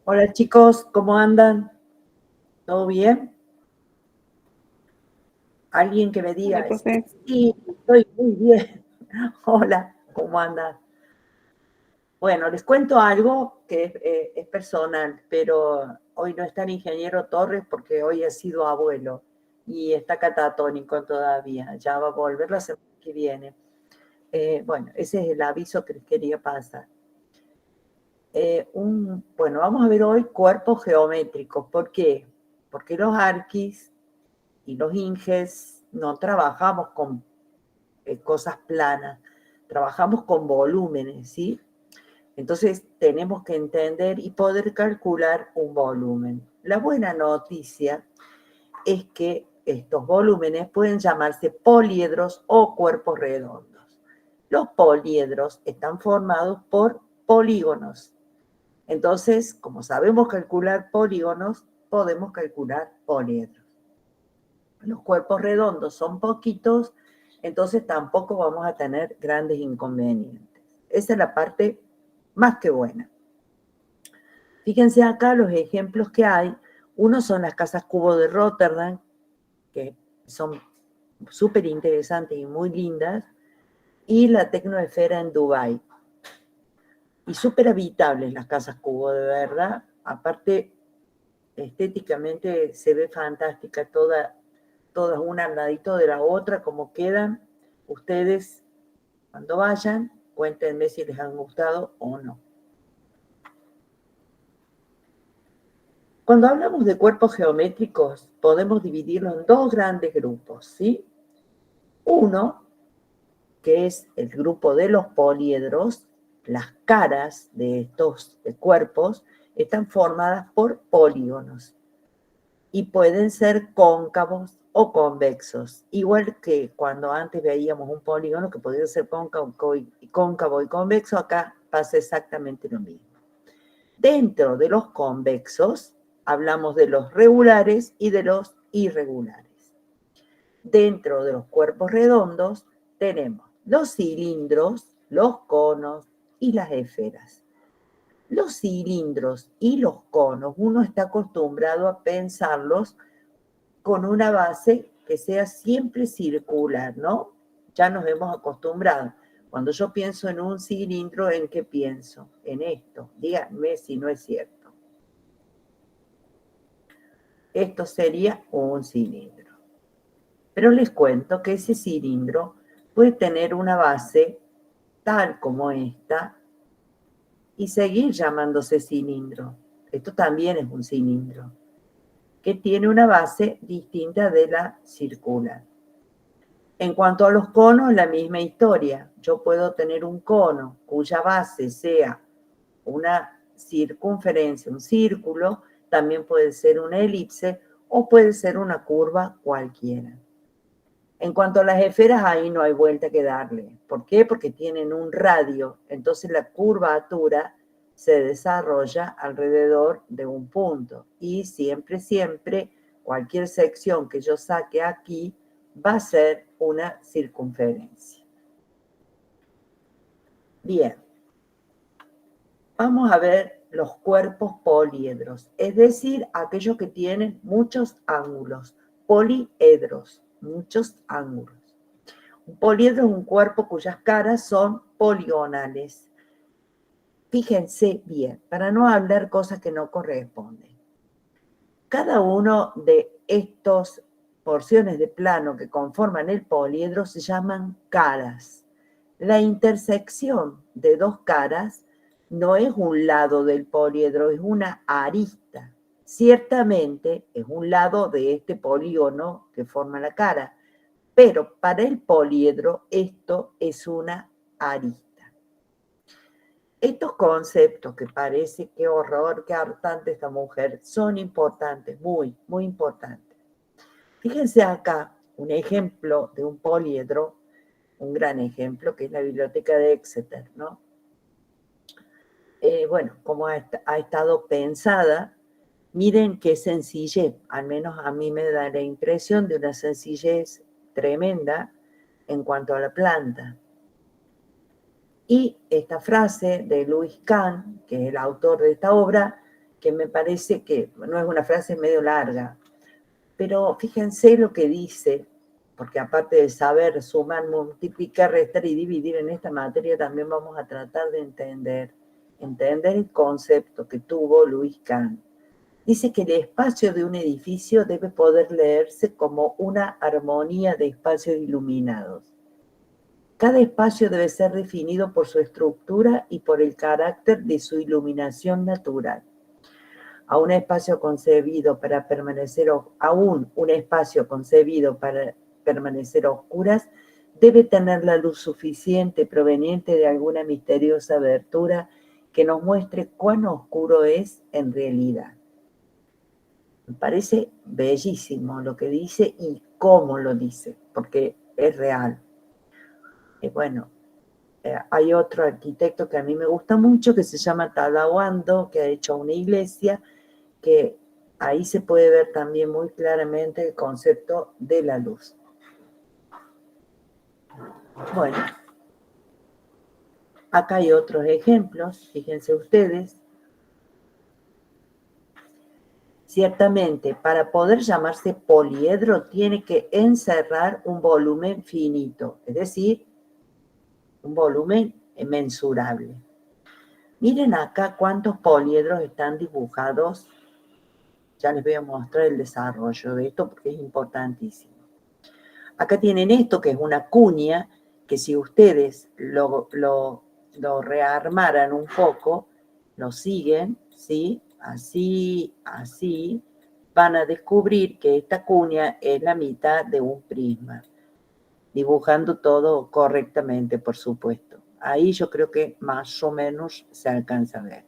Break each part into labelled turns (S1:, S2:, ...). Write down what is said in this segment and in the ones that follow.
S1: Hola chicos, ¿cómo andan? ¿Todo bien? Alguien que me
S2: Hola,
S1: diga,
S2: profe.
S1: sí, estoy muy bien. Hola, ¿cómo andan? Bueno, les cuento algo que es personal, pero hoy no está el ingeniero Torres porque hoy ha sido abuelo y está catatónico todavía. Ya va a volver la semana que viene. Bueno, ese es el aviso que les quería pasar. Bueno, vamos a ver hoy cuerpos geométricos. ¿Por qué? Porque los arquis y los inges no trabajamos con cosas planas, trabajamos con volúmenes, ¿sí? Entonces tenemos que entender y poder calcular un volumen. La buena noticia es que estos volúmenes pueden llamarse poliedros o cuerpos redondos. Los poliedros están formados por polígonos. Entonces, como sabemos calcular polígonos, podemos calcular poliedros. Los cuerpos redondos son poquitos, entonces tampoco vamos a tener grandes inconvenientes. Esa es la parte más que buena. Fíjense acá los ejemplos que hay. Uno son las casas cubo de Rotterdam, que son súper interesantes y muy lindas, y la tecnoesfera en Dubái. Y súper habitables las casas cubo, de verdad. Aparte, estéticamente se ve fantástica todas una al ladito de la otra, como quedan. Ustedes, cuando vayan, cuéntenme si les han gustado o no. Cuando hablamos de cuerpos geométricos, podemos dividirlos en dos grandes grupos, ¿sí? Uno, que es el grupo de los poliedros, las caras de estos cuerpos están formadas por polígonos y pueden ser cóncavos o convexos, igual que cuando antes veíamos un polígono que podía ser cóncavo y convexo, acá pasa exactamente lo mismo. Dentro de los convexos hablamos de los regulares y de los irregulares. Dentro de los cuerpos redondos tenemos los cilindros, los conos y las esferas. Los cilindros y los conos, uno está acostumbrado a pensarlos con una base que sea siempre circular, ¿no? Ya nos hemos acostumbrado. Cuando yo pienso en un cilindro, ¿en qué pienso? En esto. Díganme si no es cierto. Esto sería un cilindro. Pero les cuento que ese cilindro puede tener una base tal como esta y seguir llamándose cilindro. Esto también es un cilindro, que tiene una base distinta de la circular. En cuanto a los conos, la misma historia. Yo puedo tener un cono cuya base sea una circunferencia, un círculo, también puede ser una elipse o puede ser una curva cualquiera. En cuanto a las esferas, ahí no hay vuelta que darle. ¿Por qué? Porque tienen un radio, entonces la curvatura se desarrolla alrededor de un punto y siempre, cualquier sección que yo saque aquí va a ser una circunferencia. Bien, vamos a ver los cuerpos poliedros, es decir, aquellos que tienen muchos ángulos, poliedros, muchos ángulos. Un poliedro es un cuerpo cuyas caras son poligonales. Fíjense bien, para no hablar cosas que no corresponden. Cada uno de estos porciones de plano que conforman el poliedro se llaman caras. La intersección de dos caras no es un lado del poliedro, es una arista. Ciertamente es un lado de este polígono que forma la cara, pero para el poliedro esto es una arista. Estos conceptos que parece qué horror, qué hartante esta mujer, son importantes, muy importantes. Fíjense acá un ejemplo de un poliedro, un gran ejemplo, que es la biblioteca de Exeter, ¿no? Bueno, como ha estado pensada, miren qué sencillez, al menos a mí me da la impresión de una sencillez tremenda en cuanto a la planta. Y esta frase de Louis Kahn, que es el autor de esta obra, que me parece que no es una frase medio larga, pero fíjense lo que dice, porque aparte de saber sumar, multiplicar, restar y dividir en esta materia, también vamos a tratar de entender el concepto que tuvo Louis Kahn. Dice que el espacio de un edificio debe poder leerse como una armonía de espacios iluminados. Cada espacio debe ser definido por su estructura y por el carácter de su iluminación natural. Aún un espacio concebido para permanecer a oscuras debe tener la luz suficiente proveniente de alguna misteriosa abertura que nos muestre cuán oscuro es en realidad. Me parece bellísimo lo que dice y cómo lo dice, porque es real. Bueno, hay otro arquitecto que a mí me gusta mucho, que se llama Tadao Ando, que ha hecho una iglesia, que ahí se puede ver también muy claramente el concepto de la luz. Bueno, acá hay otros ejemplos, fíjense ustedes. Ciertamente, para poder llamarse poliedro tiene que encerrar un volumen finito, es decir, un volumen mensurable. Miren acá cuántos poliedros están dibujados. Ya les voy a mostrar el desarrollo de esto porque es importantísimo. Acá tienen esto, que es una cuña, que si ustedes lo rearmaran un poco, lo siguen, ¿sí? Así, van a descubrir que esta cuña es la mitad de un prisma, dibujando todo correctamente, por supuesto. Ahí yo creo que más o menos se alcanza a ver.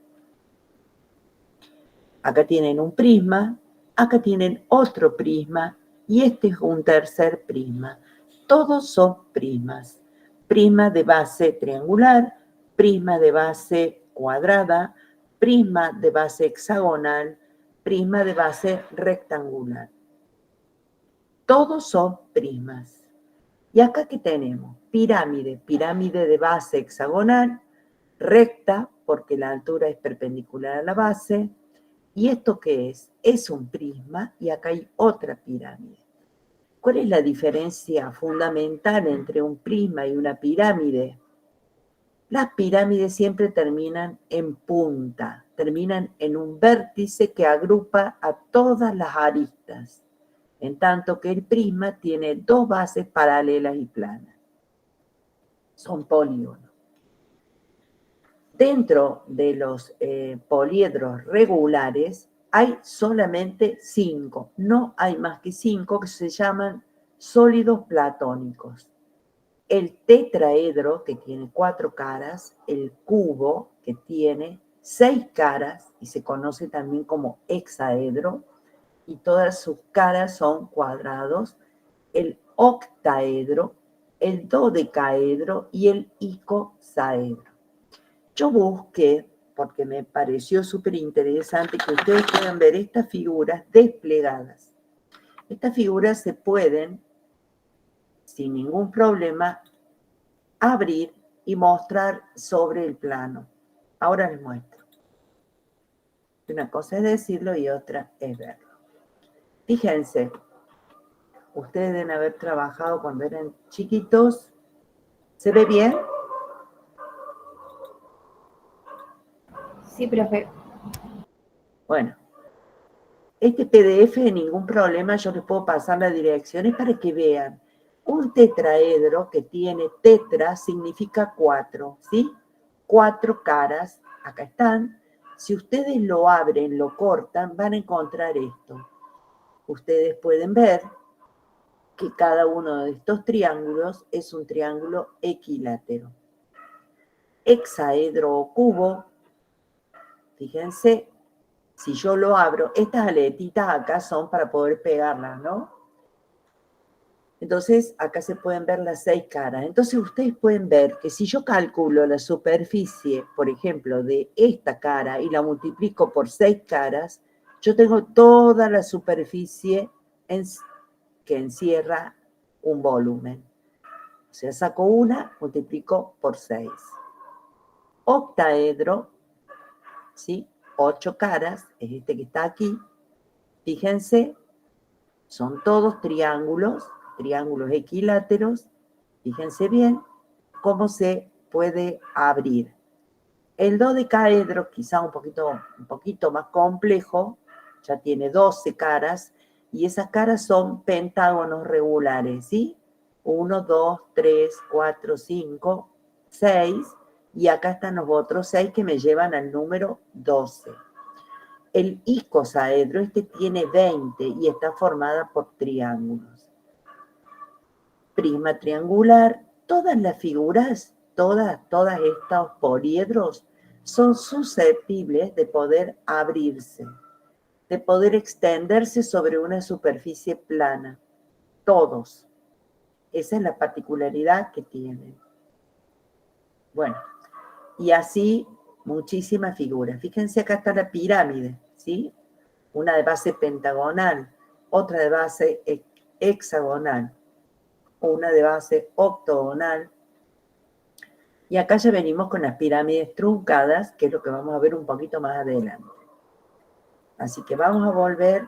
S1: Acá tienen un prisma, acá tienen otro prisma, y este es un tercer prisma. Todos son prismas. Prisma de base triangular, prisma de base cuadrada, prisma de base hexagonal, prisma de base rectangular. Todos son prismas. Y acá, ¿qué tenemos? Pirámide, pirámide de base hexagonal, recta, porque la altura es perpendicular a la base. ¿Y esto qué es? Es un prisma y acá hay otra pirámide. ¿Cuál es la diferencia fundamental entre un prisma y una pirámide? Las pirámides siempre terminan en punta, terminan en un vértice que agrupa a todas las aristas, en tanto que el prisma tiene dos bases paralelas y planas. Son polígonos. Dentro de los poliedros regulares hay solamente 5, no hay más que 5 que se llaman sólidos platónicos. El tetraedro, que tiene 4 caras, el cubo, que tiene 6 caras y se conoce también como hexaedro, y todas sus caras son cuadrados, el octaedro, el dodecaedro y el icosaedro. Yo busqué, porque me pareció súper interesante que ustedes puedan ver estas figuras desplegadas. Estas figuras se pueden, sin ningún problema, abrir y mostrar sobre el plano. Ahora les muestro. Una cosa es decirlo y otra es verlo. Fíjense, ustedes deben haber trabajado cuando eran chiquitos. ¿Se ve bien?
S2: Sí, profe.
S1: Bueno, este PDF, ningún problema, yo les puedo pasar las direcciones para que vean. Un tetraedro que tiene tetra significa 4, ¿sí? 4 caras, acá están. Si ustedes lo abren, lo cortan, van a encontrar esto. Ustedes pueden ver que cada uno de estos triángulos es un triángulo equilátero. Hexaedro o cubo, fíjense, si yo lo abro, estas aletitas acá son para poder pegarlas, ¿no? Entonces, acá se pueden ver las 6 caras. Entonces, ustedes pueden ver que si yo calculo la superficie, por ejemplo, de esta cara y la multiplico por 6 caras, yo tengo toda la superficie que encierra un volumen. O sea, saco una, multiplico por 6. octaedro, ¿sí? 8 caras, es este que está aquí. Fíjense, son todos triángulos equiláteros. Fíjense bien cómo se puede abrir. El dodecaedro, quizá un poquito más complejo, ya tiene 12 caras, y esas caras son pentágonos regulares, ¿sí? 1, 2, 3, 4, 5, 6, y acá están los otros 6 que me llevan al número 12. El icosaedro, este tiene 20 y está formada por triángulos. Prisma triangular, todas las figuras, todas estos poliedros son susceptibles de poder abrirse, de poder extenderse sobre una superficie plana. Todos. Esa es la particularidad que tienen. Bueno, y así muchísimas figuras. Fíjense, acá está la pirámide, ¿sí? Una de base pentagonal, otra de base hexagonal, una de base octogonal. Y acá ya venimos con las pirámides truncadas, que es lo que vamos a ver un poquito más adelante. Así que vamos a volver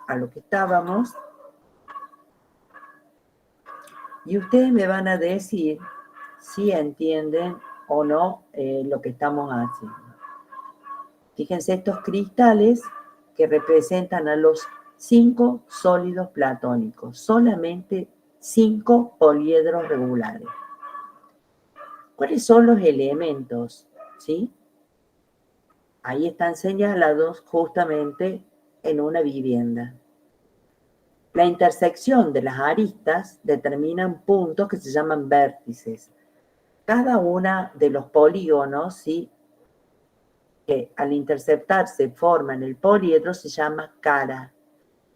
S1: a lo que estábamos. Y ustedes me van a decir si entienden o no lo que estamos haciendo. Fíjense estos cristales que representan a los 5 sólidos platónicos, solamente 5 poliedros regulares. ¿Cuáles son los elementos? ¿Sí? Ahí están señalados justamente en una vivienda. La intersección de las aristas determinan puntos que se llaman vértices. Cada una de los polígonos, ¿sí?, que al interceptarse forman el poliedro se llama cara.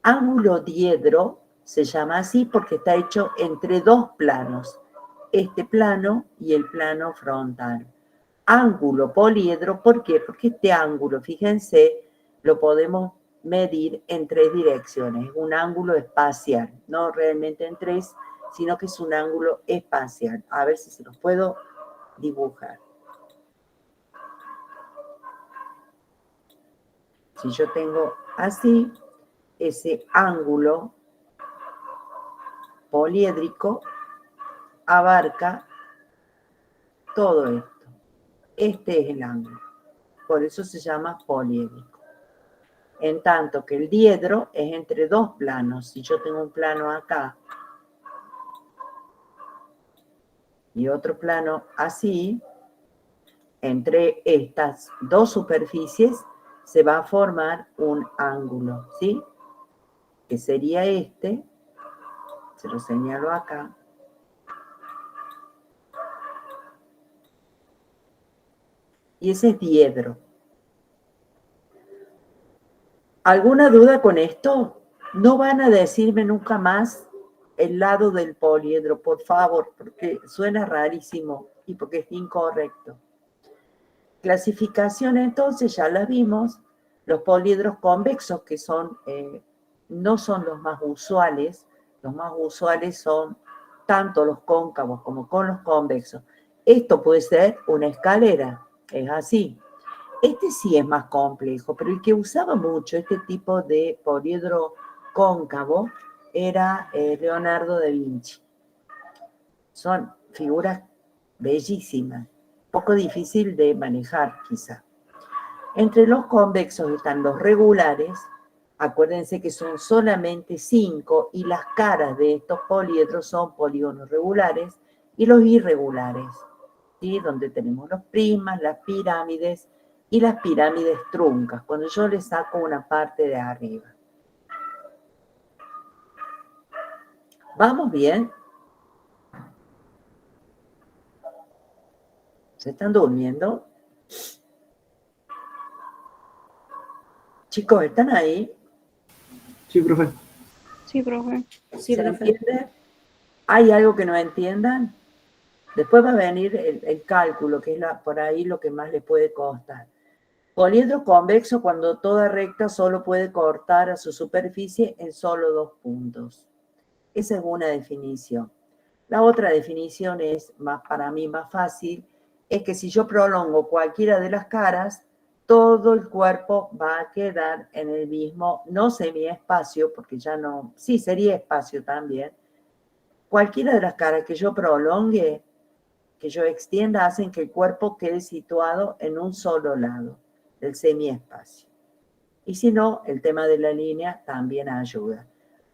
S1: Ángulo diedro se llama así porque está hecho entre 2 planos, este plano y el plano frontal. Ángulo poliedro, ¿por qué? Porque este ángulo, fíjense, lo podemos medir en 3 direcciones. Es un ángulo espacial, no realmente en 3, sino que es un ángulo espacial. A ver si se los puedo dibujar. Si yo tengo así, ese ángulo poliédrico abarca todo esto. Este es el ángulo. Por eso se llama poliédrico. En tanto que el diedro es entre 2 planos. Si yo tengo un plano acá y otro plano así, entre estas 2 superficies se va a formar un ángulo, ¿sí? Que sería este, se lo señalo acá. Y ese es diedro. ¿Alguna duda con esto? No van a decirme nunca más el lado del poliedro, por favor, porque suena rarísimo y porque es incorrecto. Clasificación entonces, ya la vimos. Los poliedros convexos, que son, no son los más usuales son tanto los cóncavos como con los convexos. Esto puede ser una escalera, es así. Este sí es más complejo, pero el que usaba mucho este tipo de poliedro cóncavo era Leonardo da Vinci. Son figuras bellísimas, poco difícil de manejar quizá. Entre los convexos están los regulares, acuérdense que son solamente 5 y las caras de estos poliedros son polígonos regulares, y los irregulares, ¿sí?, donde tenemos los prismas, las pirámides y las pirámides truncas, cuando yo le saco una parte de arriba. ¿Vamos bien? ¿Se están durmiendo? Chicos, ¿están ahí?
S2: Sí, profe.
S3: Sí, profe.
S1: Sí, ¿se entiende? ¿Hay algo que no entiendan? Después va a venir el cálculo, que es por ahí lo que más le puede costar. Poliedro convexo cuando toda recta solo puede cortar a su superficie en solo 2 puntos. Esa es una definición. La otra definición es, para mí más fácil, es que si yo prolongo cualquiera de las caras, todo el cuerpo va a quedar en el mismo, no semiespacio, porque ya no, sí, sería espacio también. Cualquiera de las caras que yo prolongue, que yo extienda, hacen que el cuerpo quede situado en un solo lado del semiespacio. Y si no, el tema de la línea también ayuda.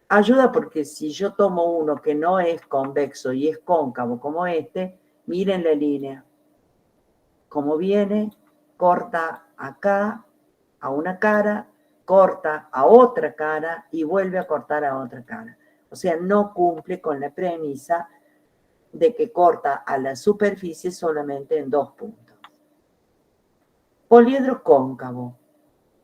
S1: Ayuda porque si yo tomo uno que no es convexo y es cóncavo como este, miren la línea. Como viene, corta acá a una cara, corta a otra cara y vuelve a cortar a otra cara. O sea, no cumple con la premisa de que corta a la superficie solamente en 2 puntos. Poliedro cóncavo.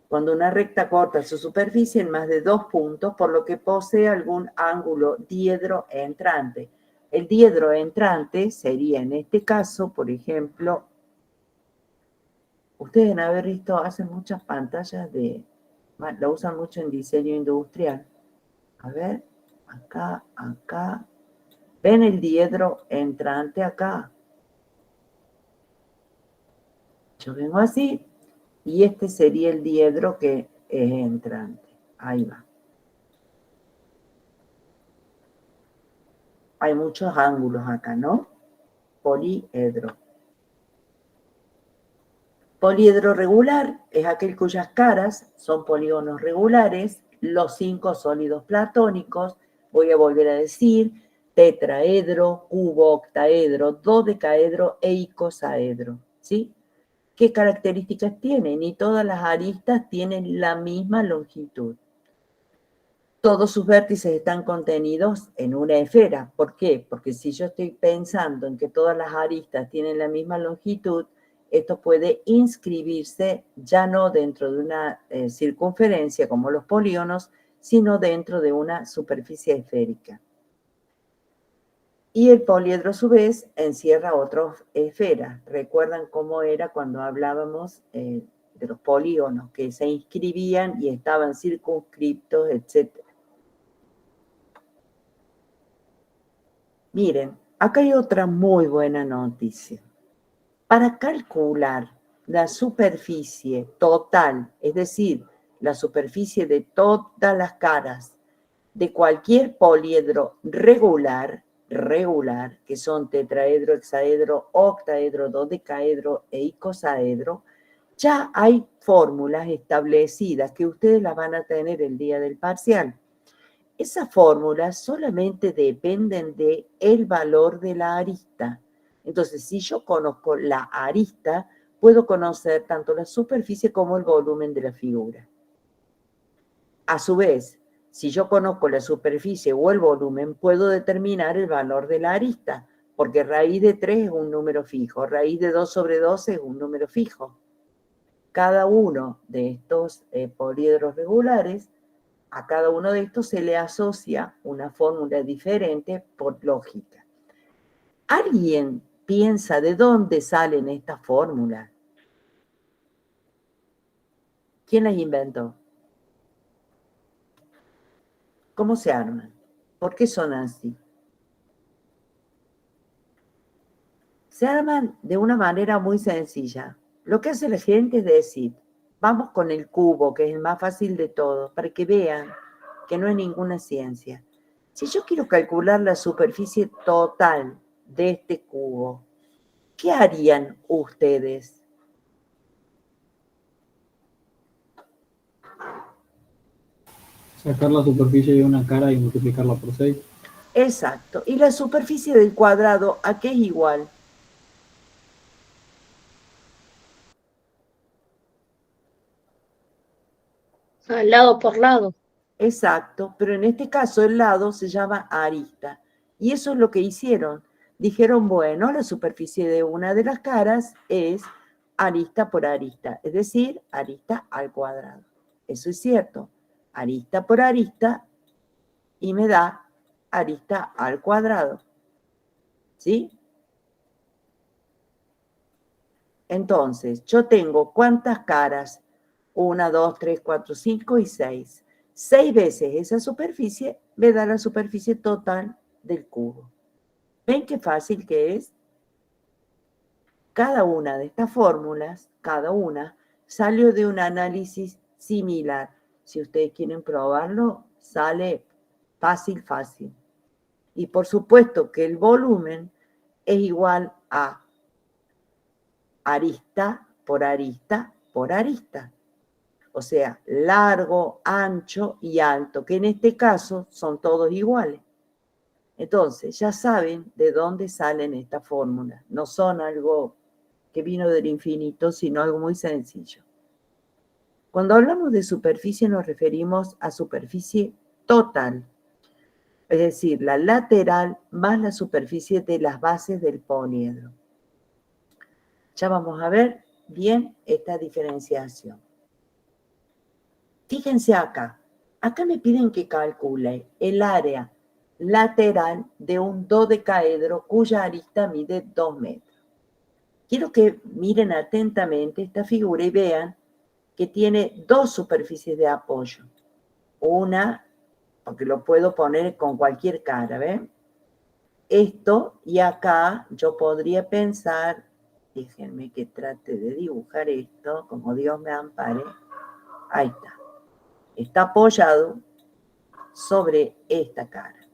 S1: Cuando una recta corta su superficie en más de 2 puntos, por lo que posee algún ángulo diedro entrante. El diedro entrante sería en este caso, por ejemplo, ustedes deben haber visto, hacen muchas pantallas lo usan mucho en diseño industrial. A ver, acá, acá. ¿Ven el diedro entrante acá? Yo vengo así y este sería el diedro que es entrante. Ahí va. Hay muchos ángulos acá, ¿no? Poliedro. Poliedro regular es aquel cuyas caras son polígonos regulares, los 5 sólidos platónicos, voy a volver a decir, tetraedro, cubo, octaedro, dodecaedro e icosaedro, ¿sí? ¿Qué características tienen? Y todas las aristas tienen la misma longitud. Todos sus vértices están contenidos en una esfera. ¿Por qué? Porque si yo estoy pensando en que todas las aristas tienen la misma longitud, esto puede inscribirse ya no dentro de una circunferencia como los polígonos, sino dentro de una superficie esférica. Y el poliedro a su vez encierra otras esferas. ¿Recuerdan cómo era cuando hablábamos de los polígonos que se inscribían y estaban circunscriptos, etcétera? Miren, acá hay otra muy buena noticia. Para calcular la superficie total, es decir, la superficie de todas las caras de cualquier poliedro regular, que son tetraedro, hexaedro, octaedro, dodecaedro e icosaedro, ya hay fórmulas establecidas que ustedes las van a tener el día del parcial. Esas fórmulas solamente dependen del valor de la arista. Entonces, si yo conozco la arista, puedo conocer tanto la superficie como el volumen de la figura. A su vez, si yo conozco la superficie o el volumen, puedo determinar el valor de la arista, porque raíz de 3 es un número fijo, raíz de 2 sobre 12 es un número fijo. Cada uno de estos poliedros regulares, a cada uno de estos se le asocia una fórmula diferente por lógica. ¿Alguien piensa de dónde salen estas fórmulas? ¿Quién las inventó? ¿Cómo se arman? ¿Por qué son así? Se arman de una manera muy sencilla. Lo que hace la gente es decir, vamos con el cubo, que es el más fácil de todos, para que vean que no es ninguna ciencia. Si yo quiero calcular la superficie total de este cubo, ¿qué harían ustedes?
S2: Sacar la superficie de una cara y multiplicarla por 6.
S1: Exacto. ¿Y la superficie del cuadrado a qué es igual?
S3: Lado por lado.
S1: Exacto, pero en este caso el lado se llama arista. Y eso es lo que hicieron. Dijeron, bueno, la superficie de una de las caras es arista por arista, es decir, arista al cuadrado. Eso es cierto. Arista por arista y me da arista al cuadrado. ¿Sí? Entonces, yo tengo ¿cuántas caras? 1, 2, 3, 4, 5 y 6. 6 veces esa superficie me da la superficie total del cubo. ¿Ven qué fácil que es? Cada una de estas fórmulas, cada una, salió de un análisis similar. Si ustedes quieren probarlo, sale fácil, fácil. Y por supuesto que el volumen es igual a arista por arista por arista. O sea, largo, ancho y alto, que en este caso son todos iguales. Entonces, ya saben de dónde salen estas fórmulas. No son algo que vino del infinito, sino algo muy sencillo. Cuando hablamos de superficie nos referimos a superficie total, es decir, la lateral más la superficie de las bases del poliedro. Ya vamos a ver bien esta diferenciación. Fíjense acá. Acá me piden que calcule el área lateral de un dodecaedro cuya arista mide 2 metros. Quiero que miren atentamente esta figura y vean que tiene dos superficies de apoyo. Una, porque lo puedo poner con cualquier cara, ¿ven? Esto, y acá yo podría pensar, déjenme que trate de dibujar esto, como Dios me ampare. Ahí está. Está apoyado sobre esta cara.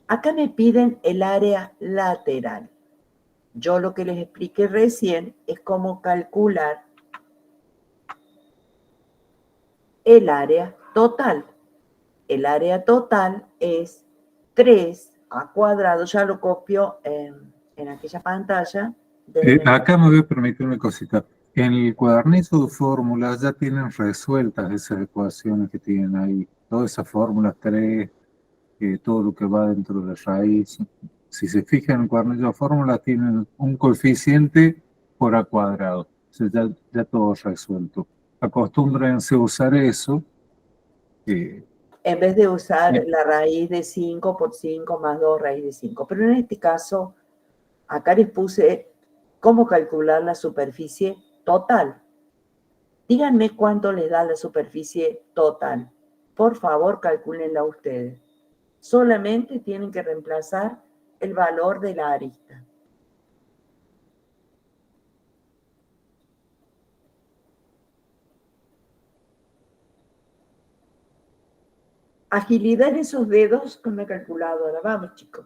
S1: Acá me piden el área lateral. Yo lo que les expliqué recién es cómo calcular el área total. El área total es 3 a cuadrado, ya lo copio en aquella pantalla.
S4: Acá me voy a permitir una cosita. En el cuadernillo de fórmulas ya tienen resueltas esas ecuaciones que tienen ahí. Todas esas fórmulas 3, todo lo que va dentro de la raíz. Si se fijan en el cuadernillo de fórmulas tienen un coeficiente por a cuadrado. O sea, ya todo resuelto. Acostúmbrense a usar eso.
S1: En vez de usar la raíz de 5 por 5 más 2 raíz de 5. Pero en este caso, acá les puse cómo calcular la superficie total. Díganme cuánto les da la superficie total. Por favor, calcúlenla ustedes. Solamente tienen que reemplazar el valor de la arista. Agilidad en esos dedos con la calculadora. Vamos, chicos.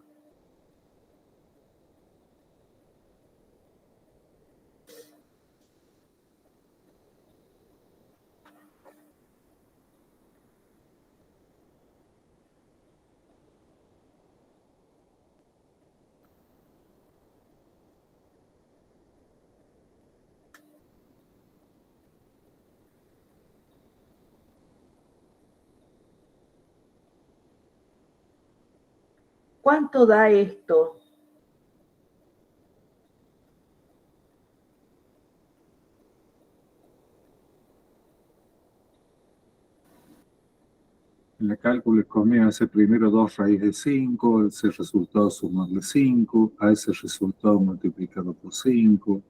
S1: ¿Cuánto da esto?
S4: En el cálculo conviene hacer primero 2 raíz de 5, ese resultado sumarle 5, a ese resultado multiplicarlo por 5,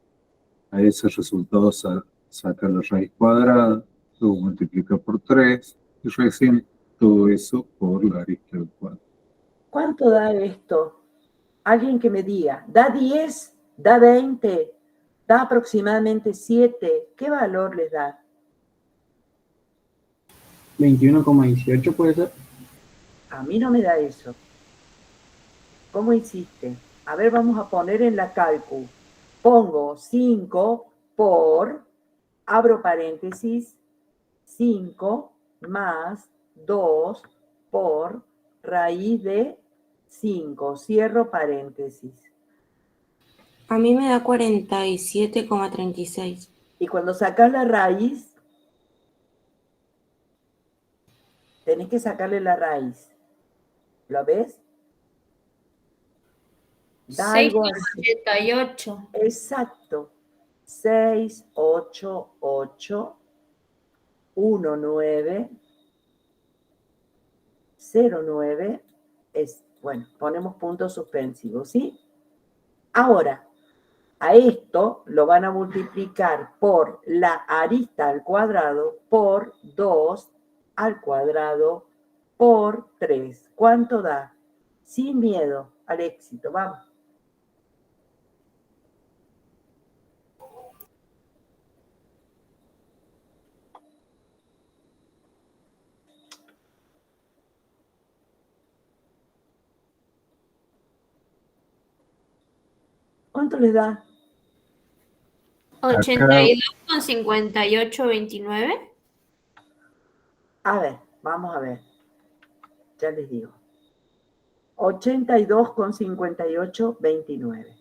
S4: a ese resultado sacar la raíz cuadrada, luego multiplicar por 3, y recién todo eso por la arista del cuadro.
S1: ¿Cuánto da esto? Alguien que me diga, ¿da 10? ¿Da 20? ¿Da aproximadamente 7? ¿Qué valor les da?
S2: 21,18 puede ser.
S1: A mí no me da eso. ¿Cómo hiciste? A ver, vamos a poner en la cálculo. Pongo 5 por, abro paréntesis, 5 más 2 por raíz de 5, cierro paréntesis.
S5: A mí me da 47,36.
S1: Y cuando sacas la raíz, tenés que sacarle la raíz. ¿Lo ves? Da algo así.
S3: 6,88.
S1: Exacto. 6, 8, 8, 1, 9, 0, 9. Bueno, ponemos puntos suspensivos, ¿sí? Ahora, a esto lo van a multiplicar por la arista al cuadrado por 2 al cuadrado por 3. ¿Cuánto da? Sin miedo al éxito, vamos. ¿Cuánto les da?
S5: 82,5829.
S1: A ver, vamos a ver. Ya les digo. 82,5829.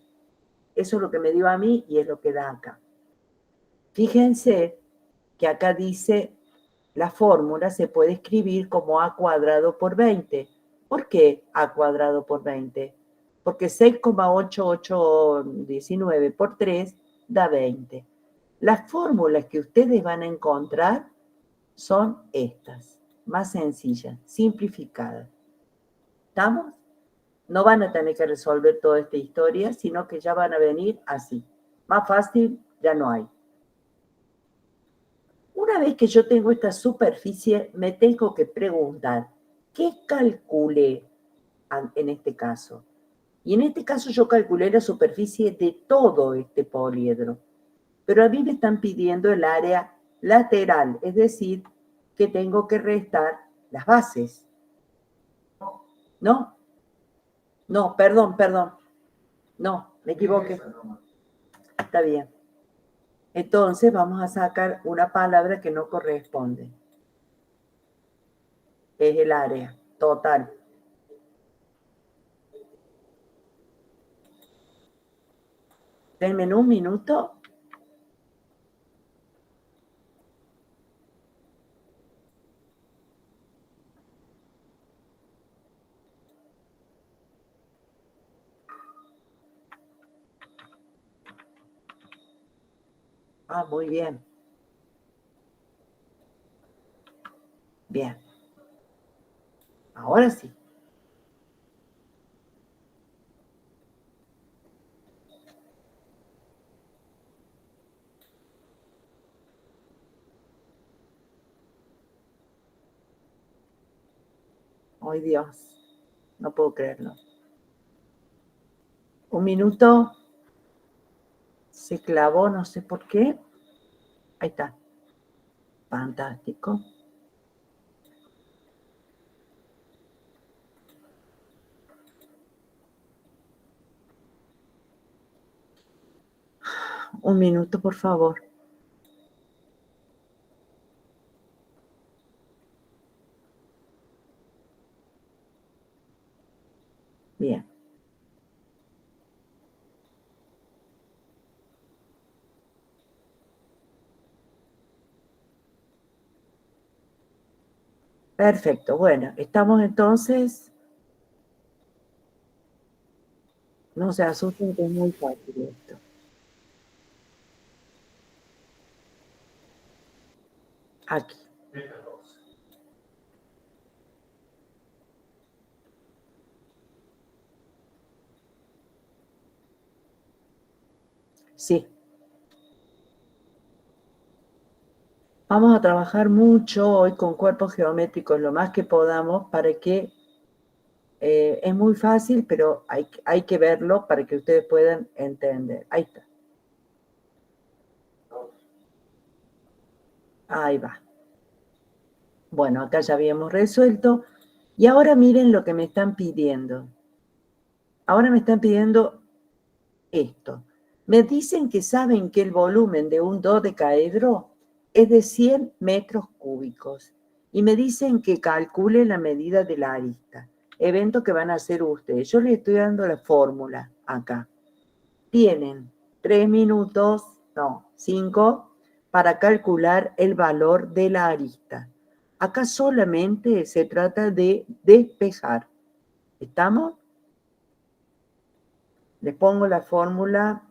S1: Eso es lo que me dio a mí y es lo que da acá. Fíjense que acá dice la fórmula se puede escribir como a cuadrado por 20. ¿Por qué a cuadrado por 20? Porque 6,8819 por 3 da 20. Las fórmulas que ustedes van a encontrar son estas, más sencillas, simplificadas. ¿Estamos? No van a tener que resolver toda esta historia, sino que ya van a venir así. Más fácil ya no hay. Una vez que yo tengo esta superficie, me tengo que preguntar, ¿qué calculé en este caso? Y en este caso yo calculé la superficie de todo este poliedro. Pero a mí me están pidiendo el área lateral, es decir, que tengo que restar las bases. ¿No? No, perdón. No, me equivoqué. Está bien. Entonces vamos a sacar una palabra que no corresponde. Es el área total. Denme un minuto. Ah, muy bien. Bien. Ahora sí. Ay, Dios. No puedo creerlo. Un minuto. Se clavó, no sé por qué. Ahí está. Fantástico. Un minuto, por favor. Bien. Perfecto. Bueno, estamos entonces. No se asusten que es muy fácil esto. Aquí. Sí. Vamos a trabajar mucho hoy con cuerpos geométricos, lo más que podamos, para que es muy fácil, pero hay que verlo para que ustedes puedan entender. Ahí está. Ahí va. Bueno, acá ya habíamos resuelto. Y ahora miren lo que me están pidiendo. Ahora me están pidiendo esto. Me dicen que saben que el volumen de un dodecaedro es de 100 metros cúbicos. Y me dicen que calcule la medida de la arista. Evento que van a hacer ustedes. Yo les estoy dando la fórmula acá. Tienen 3 minutos, no, 5, para calcular el valor de la arista. Acá solamente se trata de despejar. ¿Estamos? Les pongo la fórmula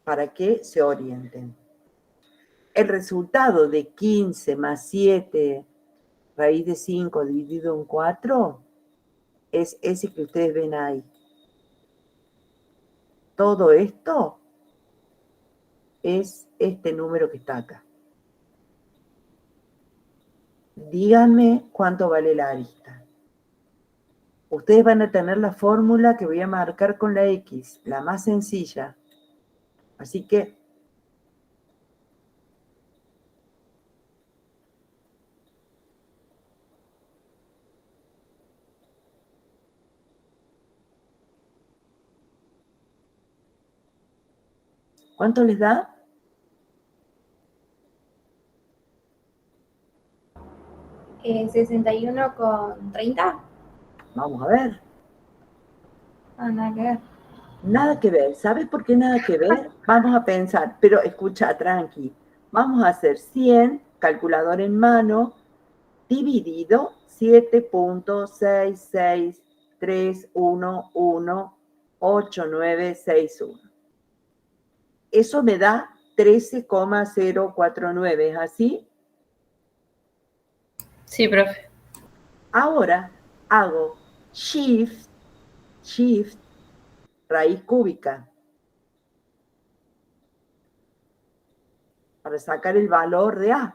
S1: para que se orienten. El resultado de 15 más 7 raíz de 5 dividido en 4 es ese que ustedes ven ahí. Todo esto es este número que está acá. Díganme cuánto vale la arista. Ustedes van a tener la fórmula que voy a marcar con la X, la más sencilla. Así que ¿Cuánto les da?
S5: 61,30.
S1: Vamos a ver.
S5: Ah, nada que ver.
S1: Nada que ver. ¿Sabes por qué nada que ver? Vamos a pensar, pero escucha, tranqui. Vamos a hacer 100, calculador en mano, dividido 7.663118961. Eso me da 13,049, ¿es así?
S3: Sí, profe.
S1: Ahora hago shift, raíz cúbica, para sacar el valor de A.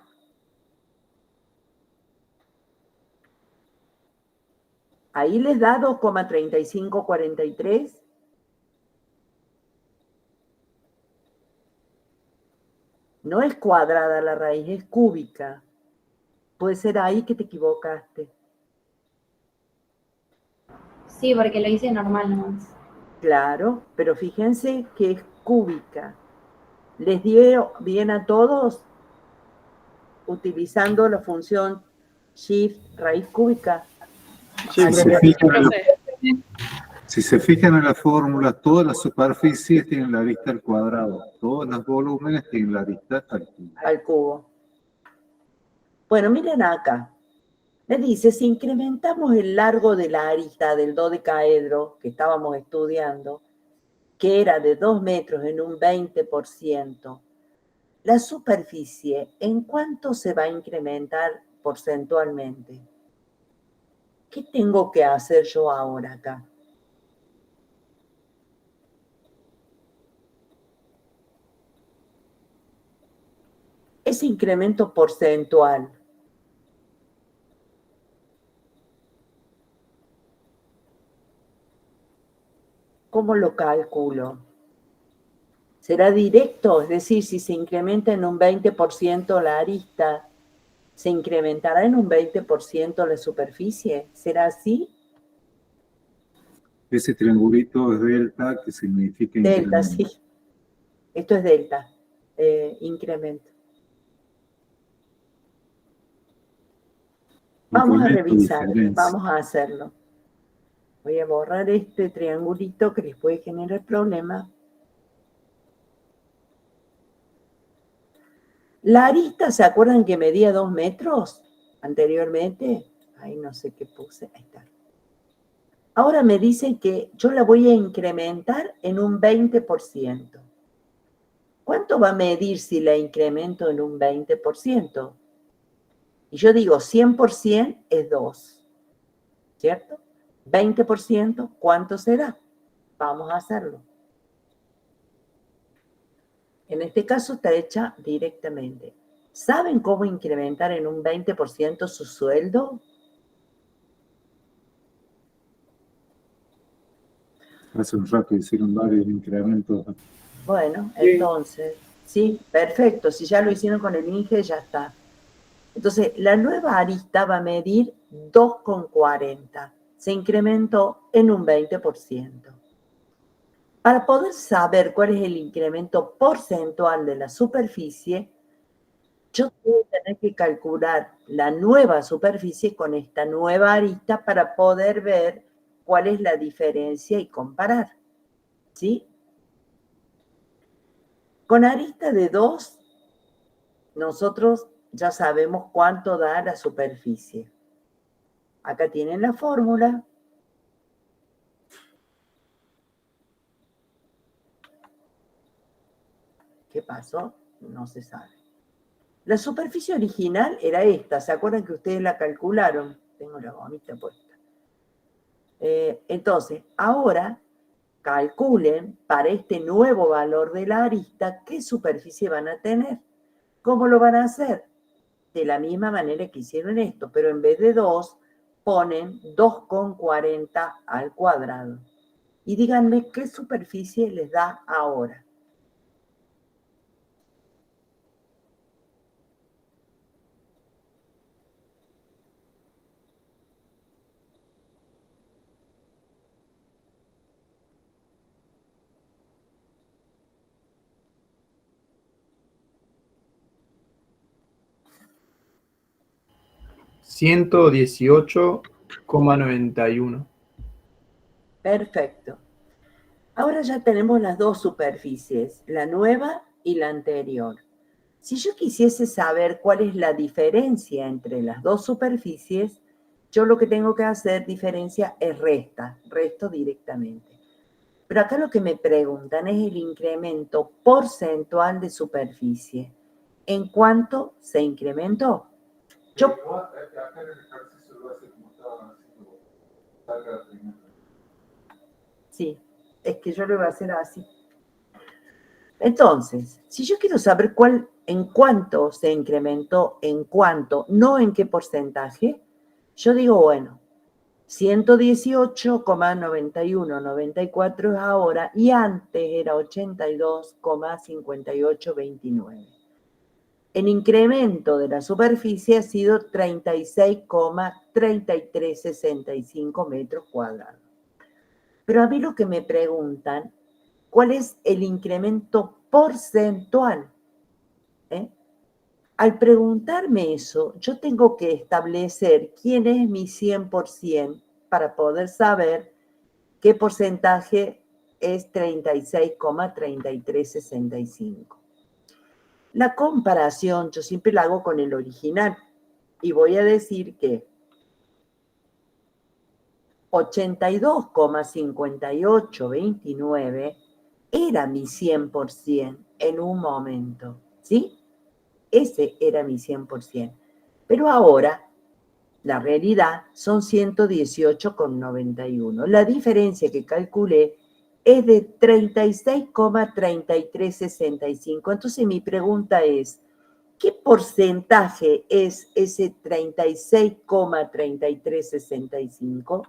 S1: Ahí les da 2,3543. No es cuadrada la raíz, es cúbica. Puede ser ahí que te equivocaste.
S5: Sí, porque lo hice normal nomás.
S1: Claro, pero fíjense que es cúbica. ¿Les dio bien a todos utilizando la función shift raíz cúbica?
S2: Sí,
S4: Si se
S2: profe.
S4: fijan en la,
S3: Profe.
S4: si se fijan en la fórmula, todas las superficies tienen la arista al cuadrado, todos los volúmenes tienen la arista al cubo.
S1: Al cubo. Bueno, miren acá. Me dice, si incrementamos el largo de la arista del dodecaedro que estábamos estudiando, que era de 2 metros en un 20%, la superficie, ¿en cuánto se va a incrementar porcentualmente? ¿Qué tengo que hacer yo ahora acá? Ese incremento porcentual, ¿cómo lo calculo? ¿Será directo? Es decir, si se incrementa en un 20% la arista, ¿se incrementará en un 20% la superficie? ¿Será así?
S4: Ese triangulito es delta, que significa
S1: Delta,
S4: incremento.
S1: sí. Esto es delta, incremento. Vamos a
S4: Incremento,
S1: revisar,
S4: diferencia.
S1: vamos a hacerlo. Voy a borrar este triangulito que les puede generar problemas. La arista, ¿se acuerdan que medía 2 metros anteriormente? Ahí no sé qué puse, ahí está. Ahora me dicen que yo la voy a incrementar en un 20%. ¿Cuánto va a medir si la incremento en un 20%? Y yo digo, 100% es 2, ¿cierto? 20%, ¿cuánto será? Vamos a hacerlo. En este caso está hecha directamente. ¿Saben cómo incrementar en un 20% su sueldo?
S4: Hace un rato hicieron varios incrementos.
S1: Bueno,
S2: Sí.
S1: entonces, sí, perfecto. Si ya lo hicieron con el INGE, ya está. Entonces, la nueva arista va a medir 2,40. Se incrementó en un 20%. Para poder saber cuál es el incremento porcentual de la superficie, yo voy a tener que calcular la nueva superficie con esta nueva arista para poder ver cuál es la diferencia y comparar. ¿Sí? Con arista de 2, nosotros ya sabemos cuánto da la superficie. Acá tienen la fórmula. ¿Qué pasó? No se sabe. La superficie original era esta. ¿Se acuerdan que ustedes la calcularon? Tengo la gomita puesta. Entonces, ahora calculen para este nuevo valor de la arista qué superficie van a tener. ¿Cómo lo van a hacer? De la misma manera que hicieron esto, pero en vez de 2, ponen 2,40 al cuadrado. Y díganme qué superficie les da ahora.
S6: 118,91.
S1: Perfecto. Ahora ya tenemos las dos superficies, la nueva y la anterior. Si yo quisiese saber cuál es la diferencia entre las dos superficies, yo lo que tengo que hacer, diferencia, es resto directamente. Pero acá lo que me preguntan es el incremento porcentual de superficie. ¿En cuánto se incrementó? Yo,
S4: Acá en el ejercicio lo hace como estaban haciendo. Salga primero.
S1: sí, es que yo lo voy a hacer así. Entonces, si yo quiero saber en cuánto se incrementó, en cuánto, no en qué porcentaje, yo digo, bueno, 118,9194 es ahora y antes era 82,5829. El incremento de la superficie ha sido 36,3365 metros cuadrados. Pero a mí lo que me preguntan, ¿cuál es el incremento porcentual? Al preguntarme eso, yo tengo que establecer quién es mi 100% para poder saber qué porcentaje es 36,3365. La comparación yo siempre la hago con el original y voy a decir que 82,5829 era mi 100% en un momento, ¿sí? Ese era mi 100%. Pero ahora, la realidad son 118,91. La diferencia que calculé es de 36,3365. Entonces mi pregunta es, ¿qué porcentaje es ese 36,3365?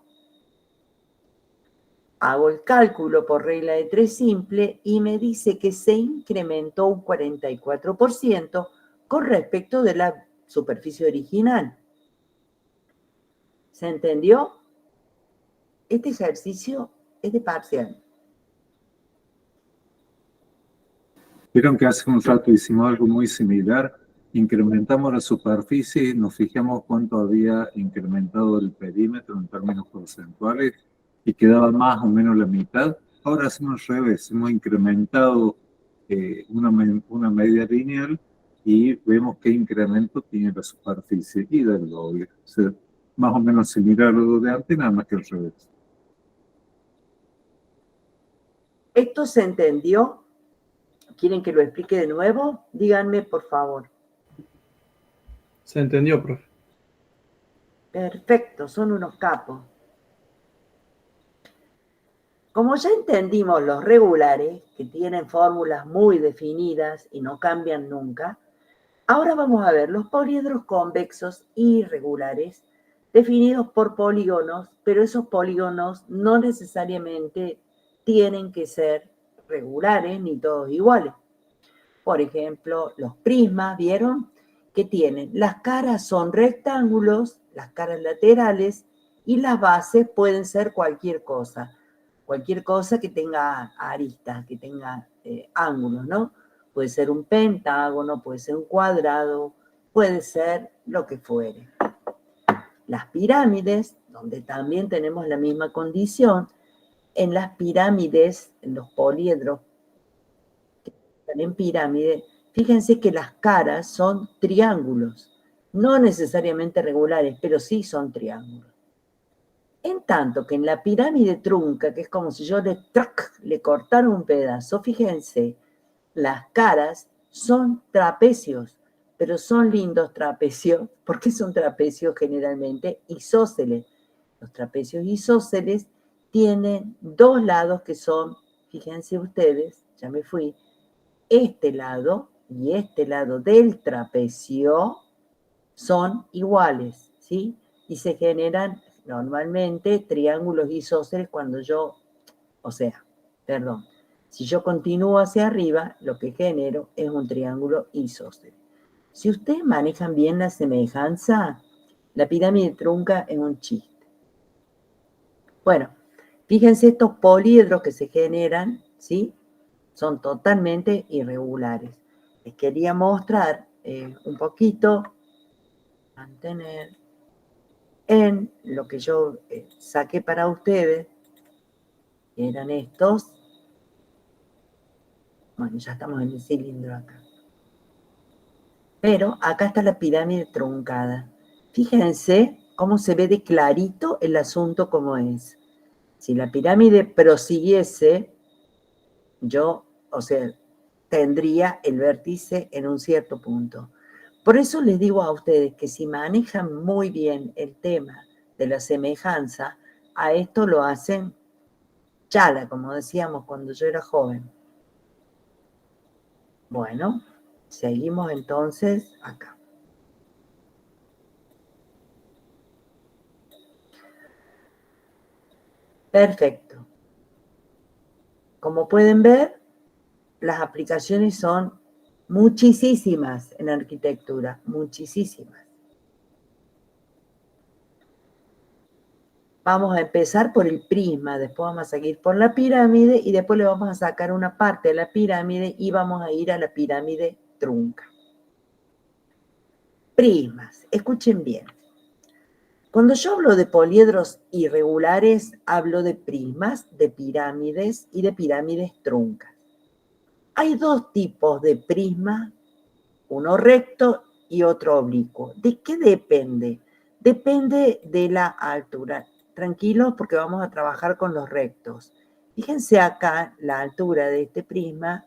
S1: Hago el cálculo por regla de 3 simple y me dice que se incrementó un 44% con respecto de la superficie original. ¿Se entendió? Este ejercicio es de parcial.
S4: Vieron que hace un rato hicimos algo muy similar. Incrementamos la superficie, nos fijamos cuánto había incrementado el perímetro en términos porcentuales y quedaba más o menos la mitad. Ahora hacemos al revés, hemos incrementado una media lineal y vemos qué incremento tiene la superficie y del doble. O sea, más o menos similar a lo de antes, nada más que al revés.
S1: ¿Esto se entendió? ¿Quieren que lo explique de nuevo? Díganme, por favor.
S6: Se entendió, profe.
S1: Perfecto, son unos capos. Como ya entendimos los regulares, que tienen fórmulas muy definidas y no cambian nunca, ahora vamos a ver los poliedros convexos irregulares, definidos por polígonos, pero esos polígonos no necesariamente tienen que ser regulares ni todos iguales. Por ejemplo, los prismas, ¿vieron? Que tienen, las caras son rectángulos, las caras laterales, y las bases pueden ser cualquier cosa que tenga aristas, que tenga ángulos, ¿no? Puede ser un pentágono, puede ser un cuadrado, puede ser lo que fuere. Las pirámides, donde también tenemos la misma condición, en las pirámides, en los poliedros que están en pirámide, fíjense que las caras son triángulos, no necesariamente regulares, pero sí son triángulos. En tanto que en la pirámide trunca, que es como si yo le cortara un pedazo, fíjense, las caras son trapecios, pero son lindos trapecios, porque son trapecios generalmente isósceles. Los trapecios isósceles tienen dos lados que son, fíjense ustedes, ya me fui, este lado y este lado del trapecio son iguales, ¿sí? Y se generan normalmente triángulos isósceles cuando si yo continúo hacia arriba, lo que genero es un triángulo isósceles. Si ustedes manejan bien la semejanza, la pirámide trunca es un chiste. Bueno, fíjense estos poliedros que se generan, ¿sí? Son totalmente irregulares. Les quería mostrar un poquito, mantener, en lo que yo saqué para ustedes, que eran estos. Bueno, ya estamos en el cilindro acá. Pero acá está la pirámide truncada. Fíjense cómo se ve de clarito el asunto como es. Si la pirámide prosiguiese, yo, o sea, tendría el vértice en un cierto punto. Por eso les digo a ustedes que si manejan muy bien el tema de la semejanza, a esto lo hacen chala, como decíamos cuando yo era joven. Bueno, seguimos entonces acá. Perfecto. Como pueden ver, las aplicaciones son muchísimas en arquitectura, muchísimas. Vamos a empezar por el prisma, después vamos a seguir por la pirámide y después le vamos a sacar una parte de la pirámide y vamos a ir a la pirámide trunca. Prismas, escuchen bien. Cuando yo hablo de poliedros irregulares, hablo de prismas, de pirámides y de pirámides truncas. Hay dos tipos de prisma, uno recto y otro oblicuo. ¿De qué depende? Depende de la altura. Tranquilos porque vamos a trabajar con los rectos. Fíjense acá, la altura de este prisma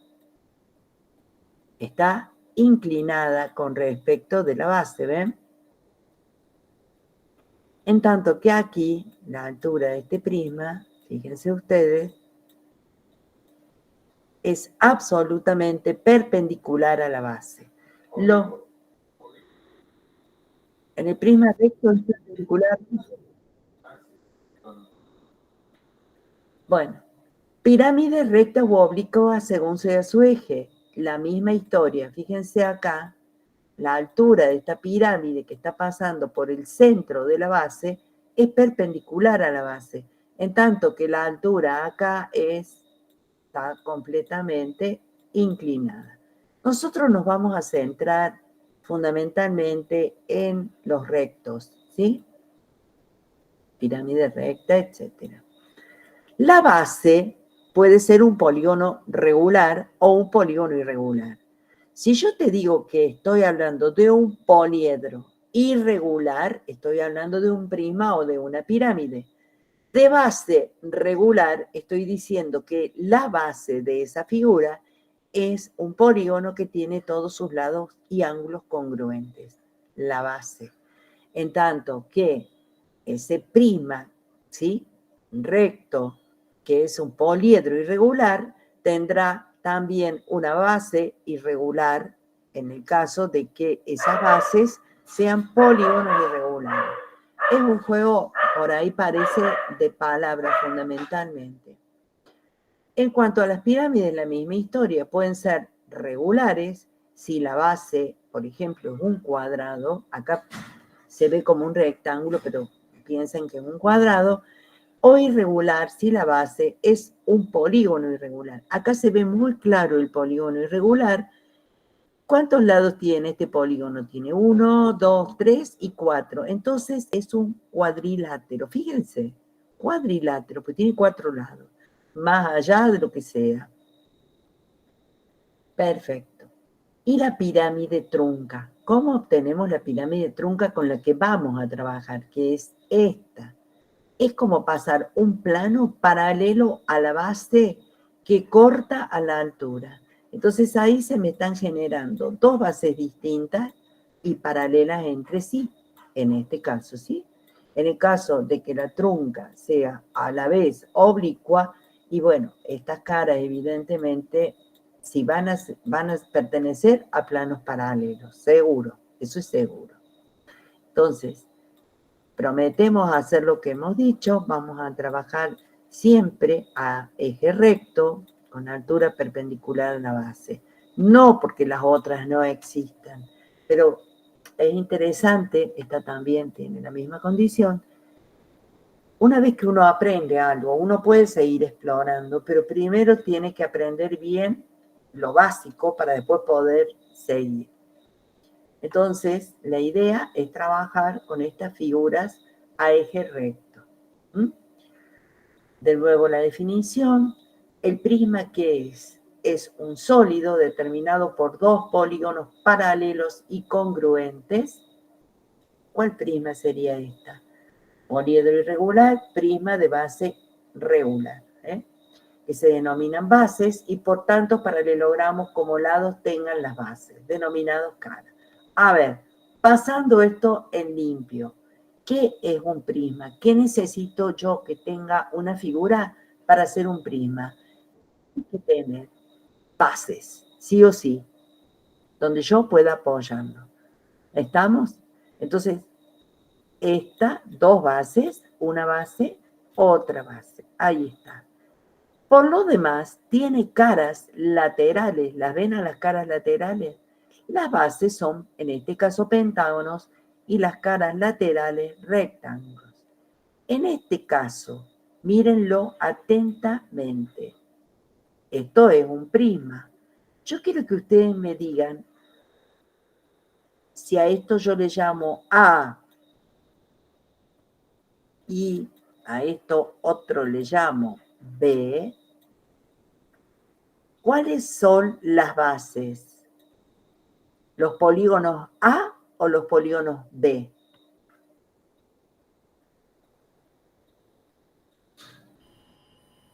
S1: está inclinada con respecto de la base, ¿ven? En tanto que aquí, la altura de este prisma, fíjense ustedes, es absolutamente perpendicular a la base. En el prisma recto es perpendicular. Bueno, pirámide recta u oblicuas según sea su eje. La misma historia. Fíjense acá, la altura de esta pirámide que está pasando por el centro de la base es perpendicular a la base. En tanto que la altura acá está completamente inclinada. Nosotros nos vamos a centrar fundamentalmente en los rectos, ¿sí? Pirámide recta, etc. La base puede ser un polígono regular o un polígono irregular. Si yo te digo que estoy hablando de un poliedro irregular, estoy hablando de un prisma o de una pirámide. De base regular, estoy diciendo que la base de esa figura es un polígono que tiene todos sus lados y ángulos congruentes, la base. En tanto que ese prisma, ¿sí?, recto, que es un poliedro irregular, tendrá también una base irregular en el caso de que esas bases sean polígonos irregulares. Es un juego, por ahí parece, de palabras fundamentalmente. En cuanto a las pirámides, la misma historia. Pueden ser regulares si la base, por ejemplo, es un cuadrado. Acá se ve como un rectángulo, pero piensen que es un cuadrado. O irregular si la base es un polígono irregular. Acá se ve muy claro el polígono irregular. ¿Cuántos lados tiene este polígono? Tiene 1, 2, 3 y 4. Entonces es un cuadrilátero. Fíjense, cuadrilátero, porque tiene 4 lados, más allá de lo que sea. Perfecto. Y la pirámide trunca. ¿Cómo obtenemos la pirámide trunca con la que vamos a trabajar? Que es esta. Es como pasar un plano paralelo a la base que corta a la altura. Entonces ahí se me están generando dos bases distintas y paralelas entre sí, en este caso, ¿sí? En el caso de que la trunca sea a la vez oblicua, y bueno, estas caras evidentemente si van a pertenecer a planos paralelos, seguro, eso es seguro. Entonces, prometemos hacer lo que hemos dicho, vamos a trabajar siempre a eje recto, con altura perpendicular a la base. No porque las otras no existan, pero es interesante, esta también tiene la misma condición. Una vez que uno aprende algo, uno puede seguir explorando, pero primero tiene que aprender bien lo básico para después poder seguir. Entonces, la idea es trabajar con estas figuras a eje recto. ¿Mm? De nuevo la definición. El prisma, ¿qué es? Es un sólido determinado por dos polígonos paralelos y congruentes. ¿Cuál prisma sería esta? Poliedro irregular, prisma de base regular, que se denominan bases y por tanto paralelogramos como lados tengan las bases, denominados caras. A ver, pasando esto en limpio, ¿qué es un prisma? ¿Qué necesito yo que tenga una figura para hacer un prisma? Hay que tener bases, sí o sí, donde yo pueda apoyarlo. ¿Estamos? Entonces, dos bases, una base, otra base. Ahí está. Por lo demás, tiene caras laterales. ¿Las ven a las caras laterales? Las bases son, en este caso, pentágonos y las caras laterales, rectángulos. En este caso, mírenlo atentamente. Esto es un prisma. Yo quiero que ustedes me digan si a esto yo le llamo A y a esto otro le llamo B. ¿Cuáles son las bases? ¿Los polígonos A o los polígonos B?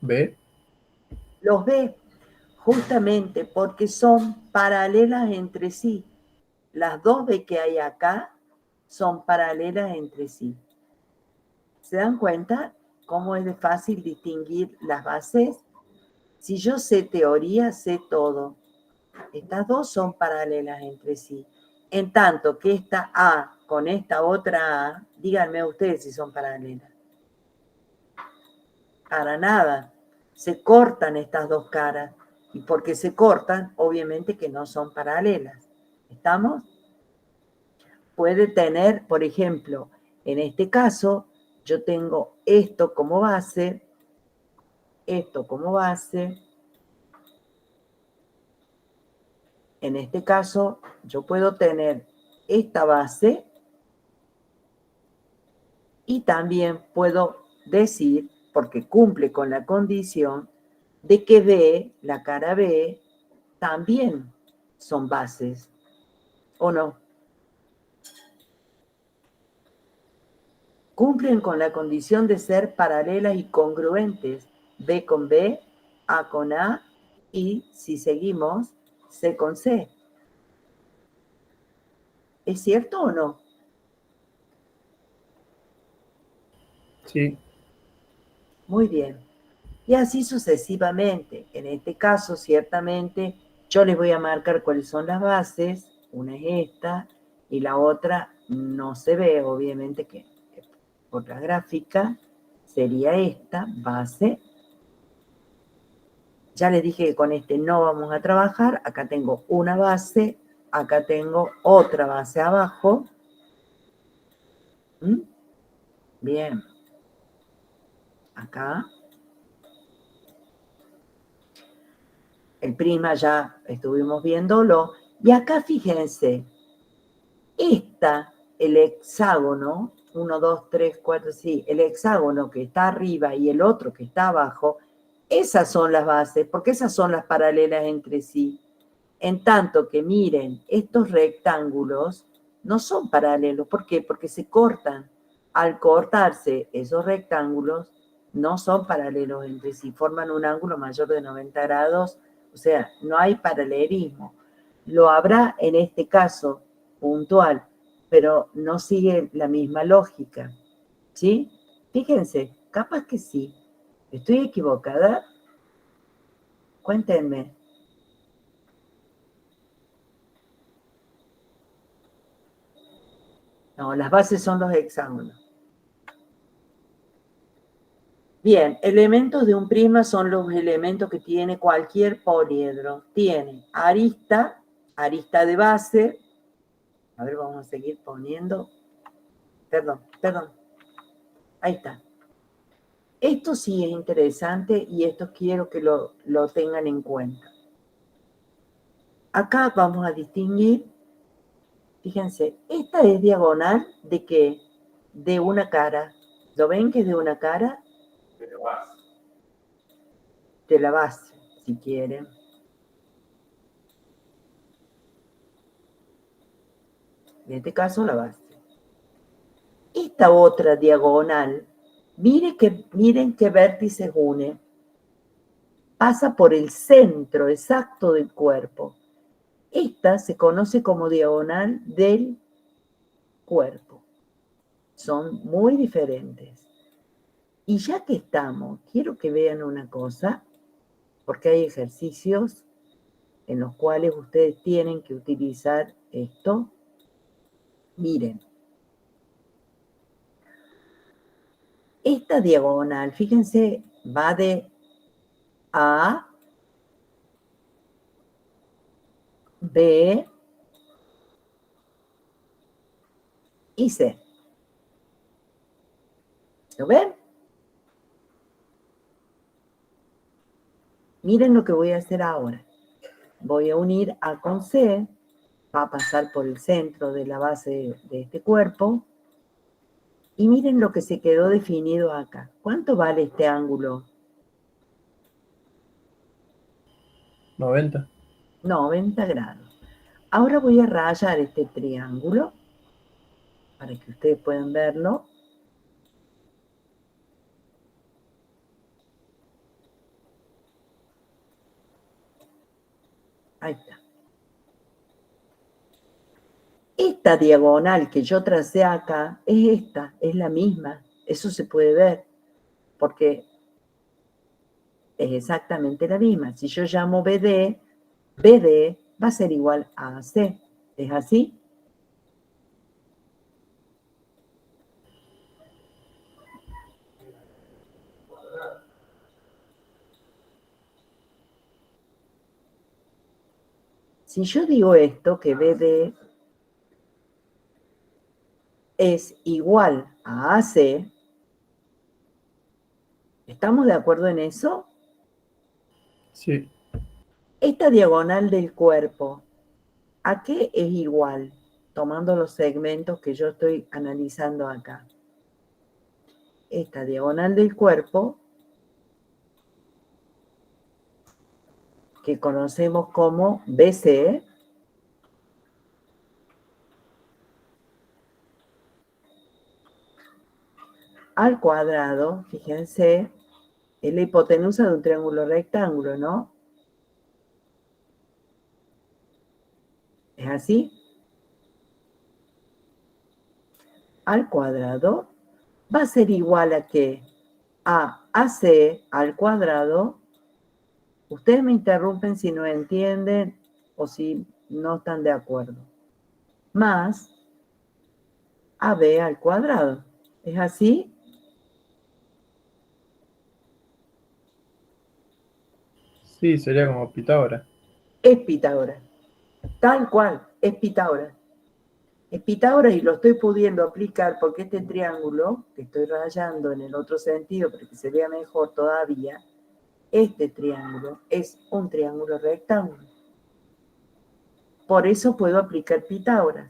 S6: B.
S1: Los B, justamente porque son paralelas entre sí. Las dos B que hay acá son paralelas entre sí. ¿Se dan cuenta cómo es de fácil distinguir las bases? Si yo sé teoría, sé todo. Estas dos son paralelas entre sí. En tanto que esta A con esta otra A, díganme ustedes si son paralelas. Para nada. Se cortan estas dos caras. Y porque se cortan, obviamente que no son paralelas. ¿Estamos? Puede tener, por ejemplo, en este caso, yo tengo esto como base, esto como base. En este caso, yo puedo tener esta base y también puedo decir, porque cumple con la condición, de que B, la cara B, también son bases, ¿o no? Cumplen con la condición de ser paralelas y congruentes, B con B, A con A, y si seguimos, C con C. ¿Es cierto o no?
S6: Sí.
S1: Muy bien. Y así sucesivamente. En este caso, ciertamente, yo les voy a marcar cuáles son las bases. Una es esta y la otra no se ve, obviamente, que por la gráfica sería esta, base. Ya les dije que con este no vamos a trabajar. Acá tengo una base, acá tengo otra base abajo. ¿Mm? Bien. Acá. El prisma ya estuvimos viéndolo. Y acá fíjense, el hexágono, 1, 2, 3, 4, sí, el hexágono que está arriba y el otro que está abajo, esas son las bases, porque esas son las paralelas entre sí. En tanto que miren, estos rectángulos no son paralelos. ¿Por qué? Porque se cortan. Al cortarse esos rectángulos, no son paralelos entre sí, forman un ángulo mayor de 90 grados, o sea, no hay paralelismo. Lo habrá en este caso puntual, pero no sigue la misma lógica. ¿Sí? Fíjense, capaz que sí. ¿Estoy equivocada? Cuéntenme. No, las bases son los hexágonos. Bien, elementos de un prisma son los elementos que tiene cualquier poliedro. Tiene arista, arista de base. A ver, vamos a seguir poniendo. Perdón. Ahí está. Esto sí es interesante y esto quiero que lo tengan en cuenta. Acá vamos a distinguir, fíjense, esta es diagonal de ¿qué? de una cara. ¿Lo ven que es de una cara? De la base, si quieren. En este caso, la base. Esta otra diagonal, miren qué vértices une. Pasa por el centro exacto del cuerpo. Esta se conoce como diagonal del cuerpo. Son muy diferentes. Y ya que estamos, quiero que vean una cosa, porque hay ejercicios en los cuales ustedes tienen que utilizar esto. Miren. Esta diagonal, fíjense, va de A, B y C. ¿Lo ven? Miren lo que voy a hacer ahora. Voy a unir A con C, va a pasar por el centro de la base de este cuerpo. Y miren lo que se quedó definido acá. ¿Cuánto vale este ángulo?
S6: 90.
S1: 90 grados. Ahora voy a rayar este triángulo para que ustedes puedan verlo. Ahí está. Esta diagonal que yo tracé acá es esta, es la misma. Eso se puede ver, porque es exactamente la misma. Si yo llamo BD, BD va a ser igual a AC. ¿Es así? Si yo digo esto, que BD es igual a AC, ¿estamos de acuerdo en eso?
S6: Sí.
S1: Esta diagonal del cuerpo, ¿a qué es igual? Tomando los segmentos que yo estoy analizando acá. Esta diagonal del cuerpo, que conocemos como BC, al cuadrado, fíjense, es la hipotenusa de un triángulo rectángulo, ¿no? ¿Es así? Al cuadrado va a ser igual a ¿qué? A AC al cuadrado. Ustedes me interrumpen si no entienden o si no están de acuerdo. Más AB al cuadrado. ¿Es así?
S6: Sí, sería como Pitágoras.
S1: Es Pitágoras. Tal cual, es Pitágoras. Es Pitágoras y lo estoy pudiendo aplicar porque este triángulo, que estoy rayando en el otro sentido para que se vea mejor todavía, este triángulo es un triángulo rectángulo. Por eso puedo aplicar Pitágoras.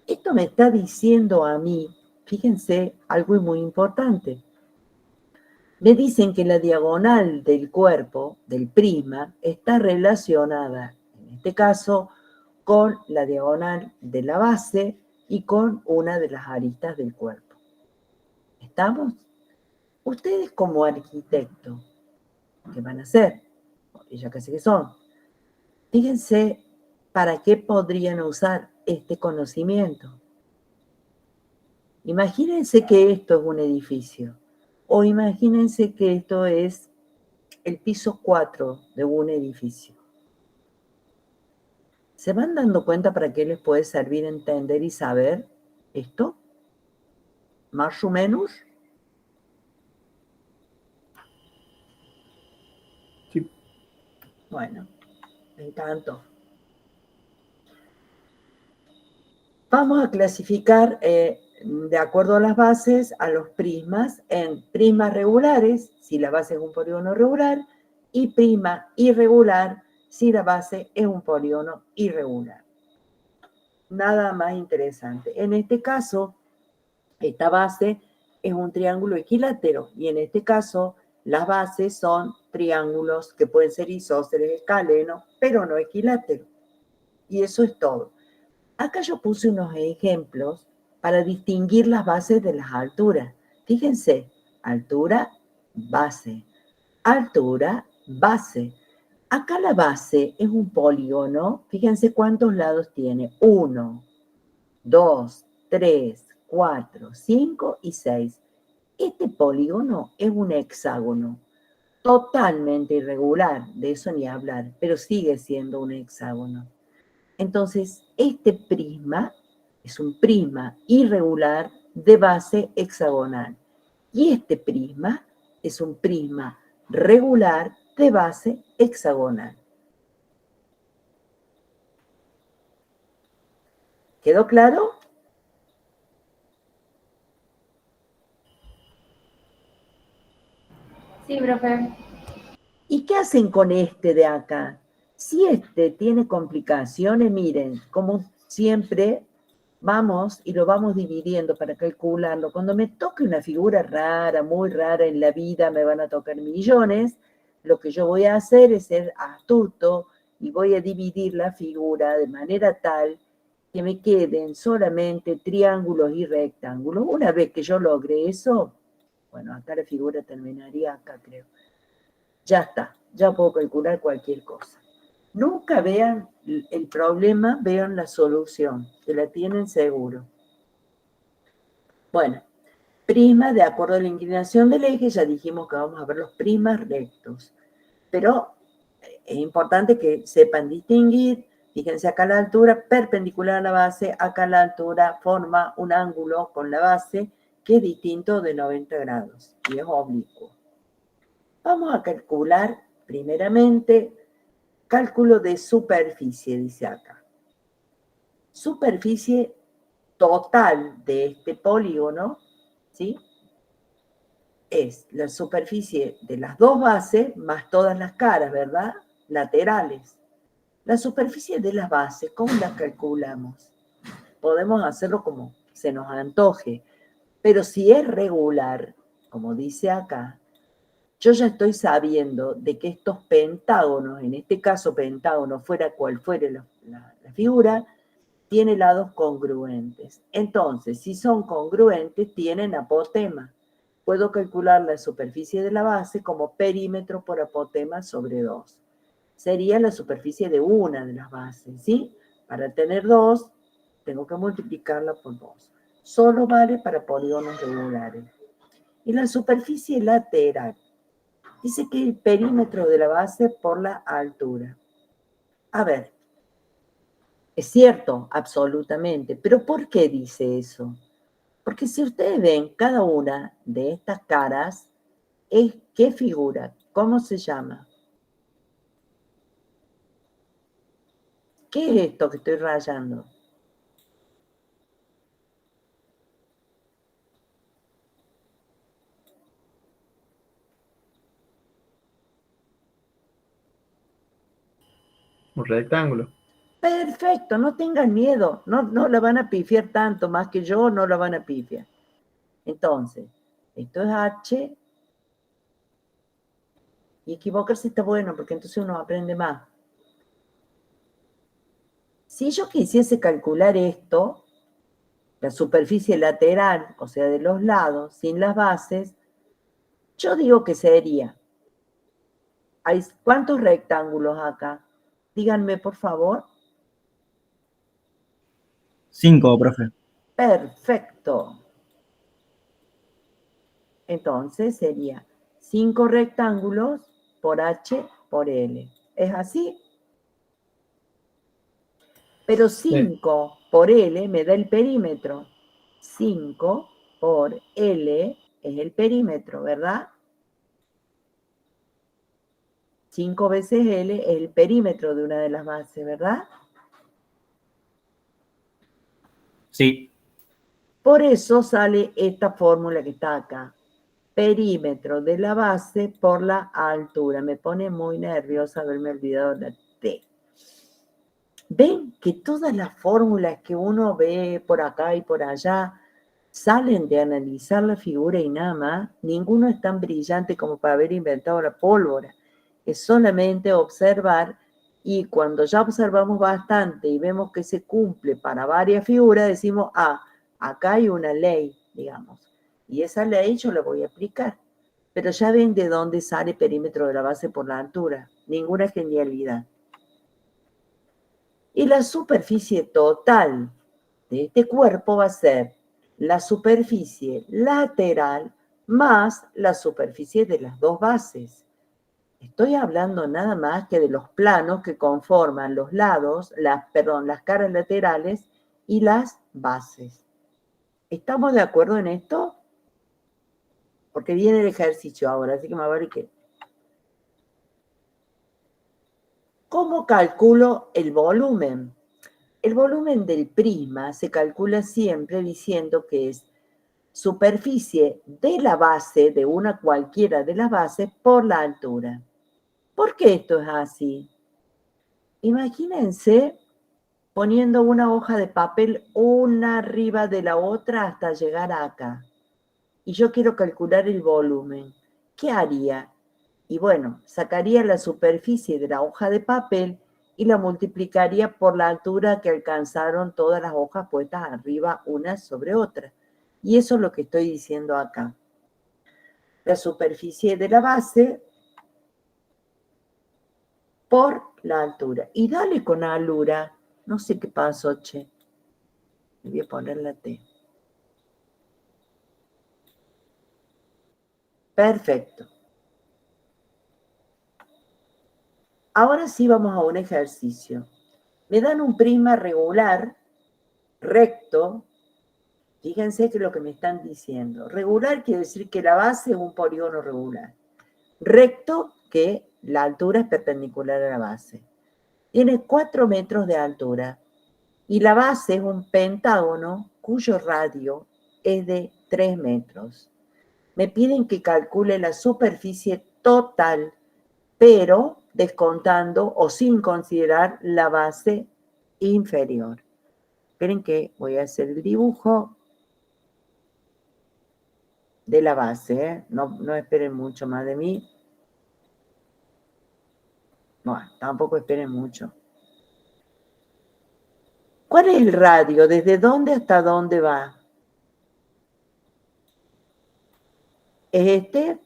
S1: Esto me está diciendo a mí, fíjense, algo muy importante. Me dicen que la diagonal del cuerpo, del prisma, está relacionada, en este caso, con la diagonal de la base y con una de las aristas del cuerpo. ¿Estamos? Ustedes como arquitectos, ¿qué van a hacer? Porque ya casi que son. Fíjense para qué podrían usar este conocimiento. Imagínense que esto es un edificio, o imagínense que esto es el piso 4 de un edificio. ¿Se van dando cuenta para qué les puede servir entender y saber esto? ¿Más o menos?
S6: Sí.
S1: Bueno, me encantó. Vamos a clasificar, de acuerdo a las bases, a los prismas en prismas regulares, si la base es un polígono regular, y prisma irregular, si la base es un polígono irregular. Nada más interesante. En este caso, Esta base es un triángulo equilátero y en este caso las bases son triángulos que pueden ser isósceles escalenos, pero no equiláteros. Y eso es todo. Acá yo puse unos ejemplos para distinguir las bases de las alturas. Fíjense, altura, base. Altura, base. Acá la base es un polígono. Fíjense cuántos lados tiene. 1, 2, 3, 4, 5 y 6. Este polígono es un hexágono. Totalmente irregular, de eso ni hablar, pero sigue siendo un hexágono. Entonces, este prisma es un prisma irregular de base hexagonal. Y este prisma es un prisma regular de base hexagonal. ¿Quedó claro?
S5: Sí, profe.
S1: ¿Y qué hacen con este de acá? Si este tiene complicaciones, miren, como siempre vamos y lo vamos dividiendo para calcularlo. Cuando me toque una figura rara, muy rara en la vida, me van a tocar millones, lo que yo voy a hacer es ser astuto y voy a dividir la figura de manera tal que me queden solamente triángulos y rectángulos. Una vez que yo logre eso, bueno, acá la figura terminaría acá, creo. Ya está, ya puedo calcular cualquier cosa. Nunca vean el problema, vean la solución, que la tienen seguro. Bueno, prisma de acuerdo a la inclinación del eje, ya dijimos que vamos a ver los prismas rectos. Pero es importante que sepan distinguir, fíjense acá la altura perpendicular a la base, acá la altura forma un ángulo con la base que es distinto de 90 grados y es oblicuo. Vamos a calcular primeramente cálculo de superficie, dice acá. Superficie total de este polígono, ¿sí? Es la superficie de las dos bases más todas las caras, ¿verdad? Laterales. La superficie de las bases, ¿cómo la calculamos? Podemos hacerlo como se nos antoje, pero si es regular, como dice acá, yo ya estoy sabiendo de que estos pentágonos, en este caso pentágono, fuera cual fuere la figura, tiene lados congruentes. Entonces, si son congruentes, tienen apotema. Puedo calcular la superficie de la base como perímetro por apotema sobre 2. Sería la superficie de una de las bases, ¿sí? Para tener 2, tengo que multiplicarla por 2. Solo vale para polígonos regulares. Y la superficie lateral. Dice que el perímetro de la base por la altura. A ver, es cierto, absolutamente, pero ¿por qué dice eso? Porque si ustedes ven cada una de estas caras, ¿qué figura? ¿Cómo se llama? ¿Qué es esto que estoy rayando?
S6: Un rectángulo.
S1: Perfecto, no tengan miedo, no la van a pifiar tanto, más que yo no la van a pifiar. Entonces, esto es H, y equivocarse está bueno, porque entonces uno aprende más. Si yo quisiese calcular esto, la superficie lateral, o sea, de los lados, sin las bases, yo digo que sería, ¿cuántos rectángulos acá? Díganme, por favor.
S7: 5, profe.
S1: Perfecto. Entonces sería 5 rectángulos por H por L. ¿Es así? Pero 5 por L me da el perímetro. 5 por L es el perímetro, ¿verdad? 5 veces L es el perímetro de una de las bases, ¿verdad?
S7: Sí.
S1: Por eso sale esta fórmula que está acá. Perímetro de la base por la altura. Me pone muy nerviosa haberme olvidado la T. ¿Ven que todas las fórmulas que uno ve por acá y por allá salen de analizar la figura y nada más, ninguno es tan brillante como para haber inventado la pólvora. Es solamente observar, y cuando ya observamos bastante y vemos que se cumple para varias figuras, decimos, acá hay una ley, digamos, y esa ley yo la voy a aplicar. Pero ya ven de dónde sale el perímetro de la base por la altura. Ninguna genialidad. Y la superficie total de este cuerpo va a ser la superficie lateral más la superficie de las dos bases. Estoy hablando nada más que de los planos que conforman los lados, las caras laterales y las bases. ¿Estamos de acuerdo en esto? Porque viene el ejercicio ahora, así que me va a ver qué. ¿Cómo calculo el volumen? El volumen del prisma se calcula siempre diciendo que es superficie de la base, de una cualquiera de las bases, por la altura. ¿Por qué esto es así? Imagínense poniendo una hoja de papel una arriba de la otra hasta llegar acá. Y yo quiero calcular el volumen. ¿Qué haría? Y bueno, sacaría la superficie de la hoja de papel y la multiplicaría por la altura que alcanzaron todas las hojas puestas arriba una sobre otra. Y eso es lo que estoy diciendo acá. La superficie de la base por la altura. Y dale con alura. No sé qué pasó, che. Le voy a poner la T. Perfecto. Ahora sí vamos a un ejercicio. Me dan un prisma regular, recto. Fíjense que lo que me están diciendo. Regular quiere decir que la base es un polígono regular. Recto, que la altura es perpendicular a la base. Tiene 4 metros de altura. Y la base es un pentágono cuyo radio es de 3 metros. Me piden que calcule la superficie total, pero descontando o sin considerar la base inferior. Esperen que voy a hacer el dibujo de la base, ¿eh? No esperen mucho más de mí. No, tampoco esperen mucho. ¿Cuál es el radio? ¿Desde dónde hasta dónde va? ¿Es este?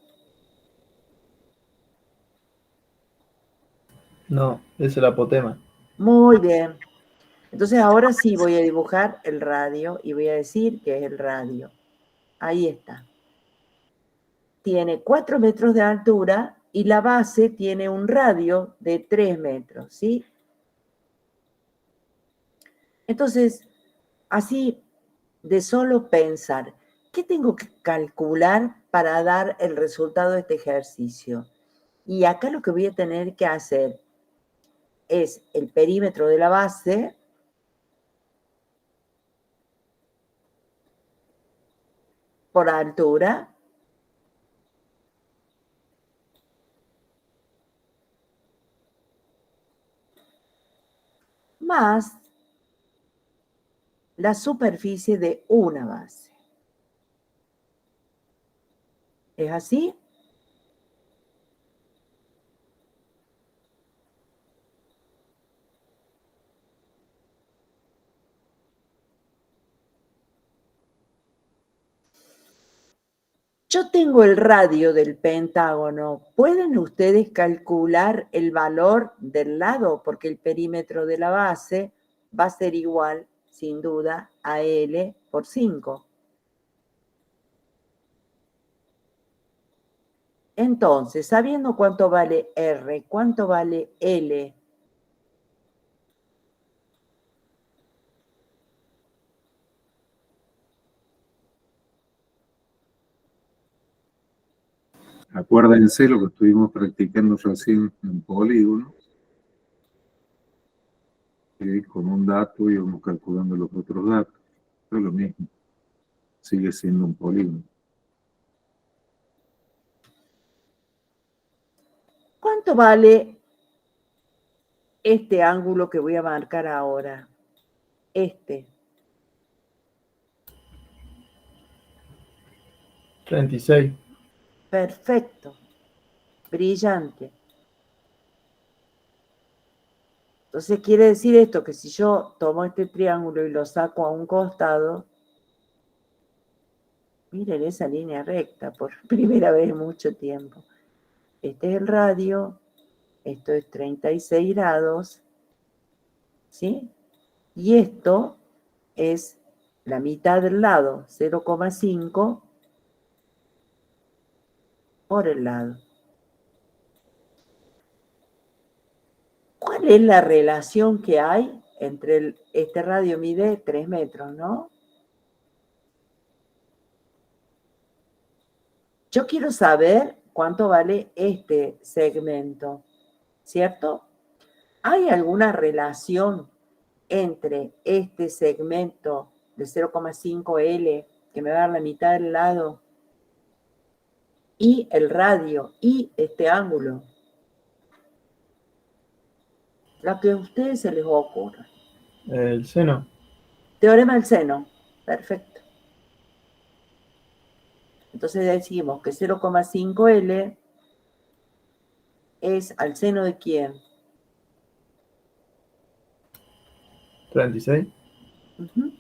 S6: No, es el apotema.
S1: Muy bien. Entonces ahora sí voy a dibujar el radio y voy a decir que es el radio. Ahí está. Tiene 4 metros de altura y la base tiene un radio de 3 metros, ¿sí? Entonces, así de solo pensar, ¿qué tengo que calcular para dar el resultado de este ejercicio? Y acá lo que voy a tener que hacer es el perímetro de la base por altura más la superficie de una base. ¿Es así? Yo tengo el radio del pentágono. ¿Pueden ustedes calcular el valor del lado? Porque el perímetro de la base va a ser igual, sin duda, a L por 5. Entonces, sabiendo cuánto vale R, cuánto vale L,
S4: Acuérdense lo que estuvimos practicando recién en polígono. Con un dato íbamos calculando los otros datos. Es lo mismo. Sigue siendo un polígono.
S1: ¿cuánto vale este ángulo que voy a marcar ahora? Este.
S6: 36.
S1: Perfecto. Brillante. Entonces quiere decir esto, que si yo tomo este triángulo y lo saco a un costado, miren esa línea recta, por primera vez en mucho tiempo. Este es el radio, esto es 36 grados, ¿sí? Y esto es la mitad del lado, 0,5 por el lado. ¿Cuál es la relación que hay entre este radio mide 3 metros, ¿no? Yo quiero saber cuánto vale este segmento, ¿cierto? ¿Hay alguna relación entre este segmento de 0,5 L, que me va a dar la mitad del lado, y el radio, y este ángulo? Lo que a ustedes se les ocurra.
S6: El seno.
S1: Teorema del seno. Perfecto. Entonces decimos que 0,5 L es al seno de quién.
S6: 36.
S1: Ujú.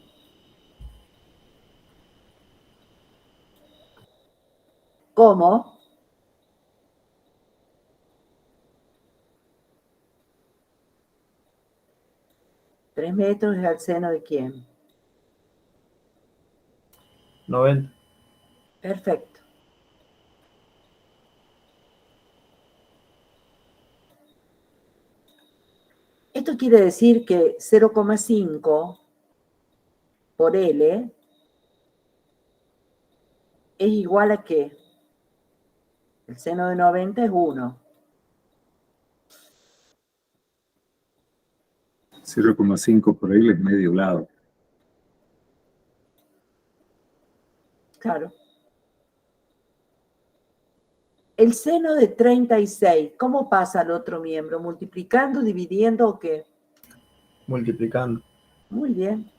S1: ¿Cómo? ¿3 metros es al seno de quién?
S6: 90.
S1: Perfecto. Esto quiere decir que 0,5 por L es igual a ¿qué? El seno de 90 es 1.
S4: 0,5 por ahí es medio lado.
S1: Claro. El seno de 36, ¿cómo pasa al otro miembro? ¿Multiplicando, dividiendo o qué?
S6: Multiplicando.
S1: Muy bien.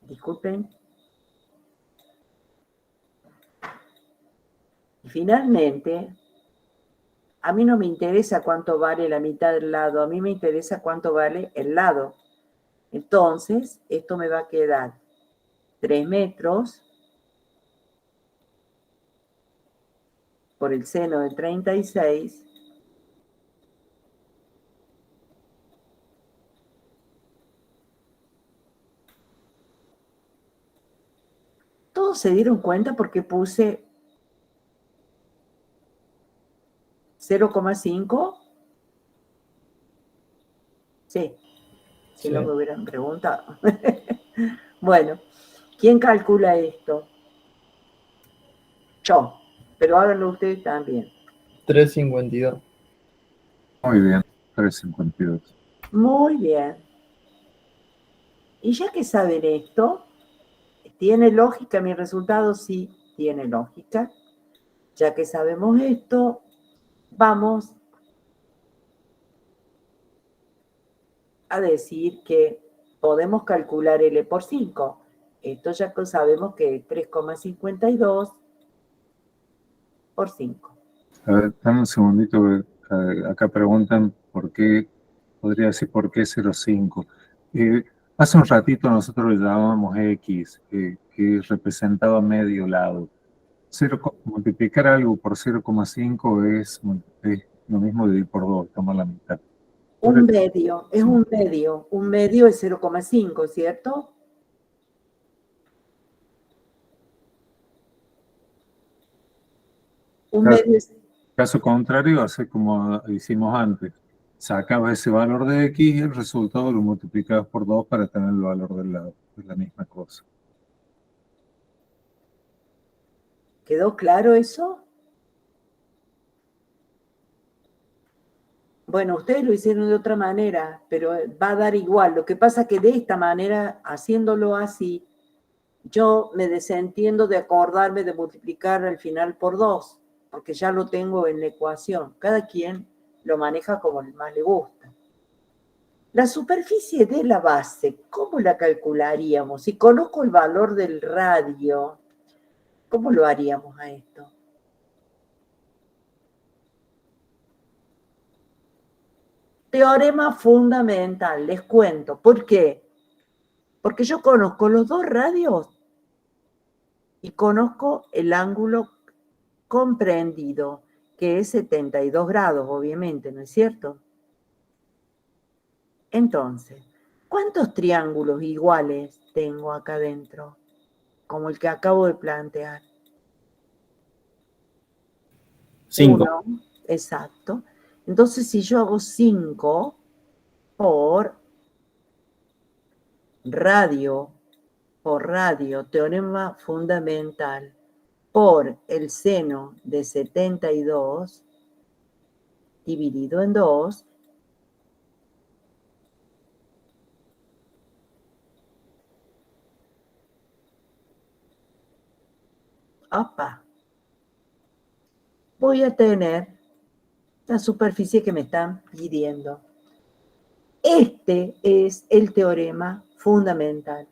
S1: Disculpen. Y finalmente, a mí no me interesa cuánto vale la mitad del lado, a mí me interesa cuánto vale el lado. Entonces, esto me va a quedar 3 metros por el seno de 36 ¿Todos se dieron cuenta porque puse 0,5? Sí, si no
S6: Sí.
S1: me hubieran preguntado. Bueno, ¿quién calcula esto? Yo, pero háganlo ustedes también.
S6: 3,52.
S4: Muy bien, 3,52.
S1: Muy bien. Y ya que saben esto, ¿tiene lógica mi resultado? Sí, tiene lógica. Ya que sabemos esto, vamos a decir que podemos calcular L por 5. Esto ya sabemos que es 3,52 por 5.
S4: A ver, dame un segundito. Acá preguntan por qué, podría decir por qué 0,5. Hace un ratito nosotros le llamábamos X, que representaba medio lado. Multiplicar algo por 0,5 es lo mismo dividir por 2, toma la mitad.
S1: Un medio, es un medio. Un medio es 0,5, ¿cierto? Un
S4: Claro.
S1: medio es...
S4: Caso contrario, hace como hicimos antes. Sacabas ese valor de X y el resultado lo multiplicabas por 2 para tener el valor del lado. Es la misma cosa.
S1: ¿Quedó claro eso? Bueno, ustedes lo hicieron de otra manera, pero va a dar igual. Lo que pasa es que de esta manera, haciéndolo así, yo me desentiendo de acordarme de multiplicar al final por 2, porque ya lo tengo en la ecuación. Cada quien lo maneja como más le gusta. La superficie de la base, ¿cómo la calcularíamos? Si conozco el valor del radio, ¿cómo lo haríamos a esto? Teorema fundamental, les cuento. ¿Por qué? Porque yo conozco los dos radios y conozco el ángulo comprendido, que es 72 grados, obviamente, ¿no es cierto? Entonces, ¿cuántos triángulos iguales tengo acá adentro? Como el que acabo de plantear.
S7: 5.
S1: 1, exacto. Entonces, si yo hago 5 por radio, teorema fundamental, por el seno de 72 dividido en 2, opa, voy a tener la superficie que me están pidiendo. Este es el teorema fundamental.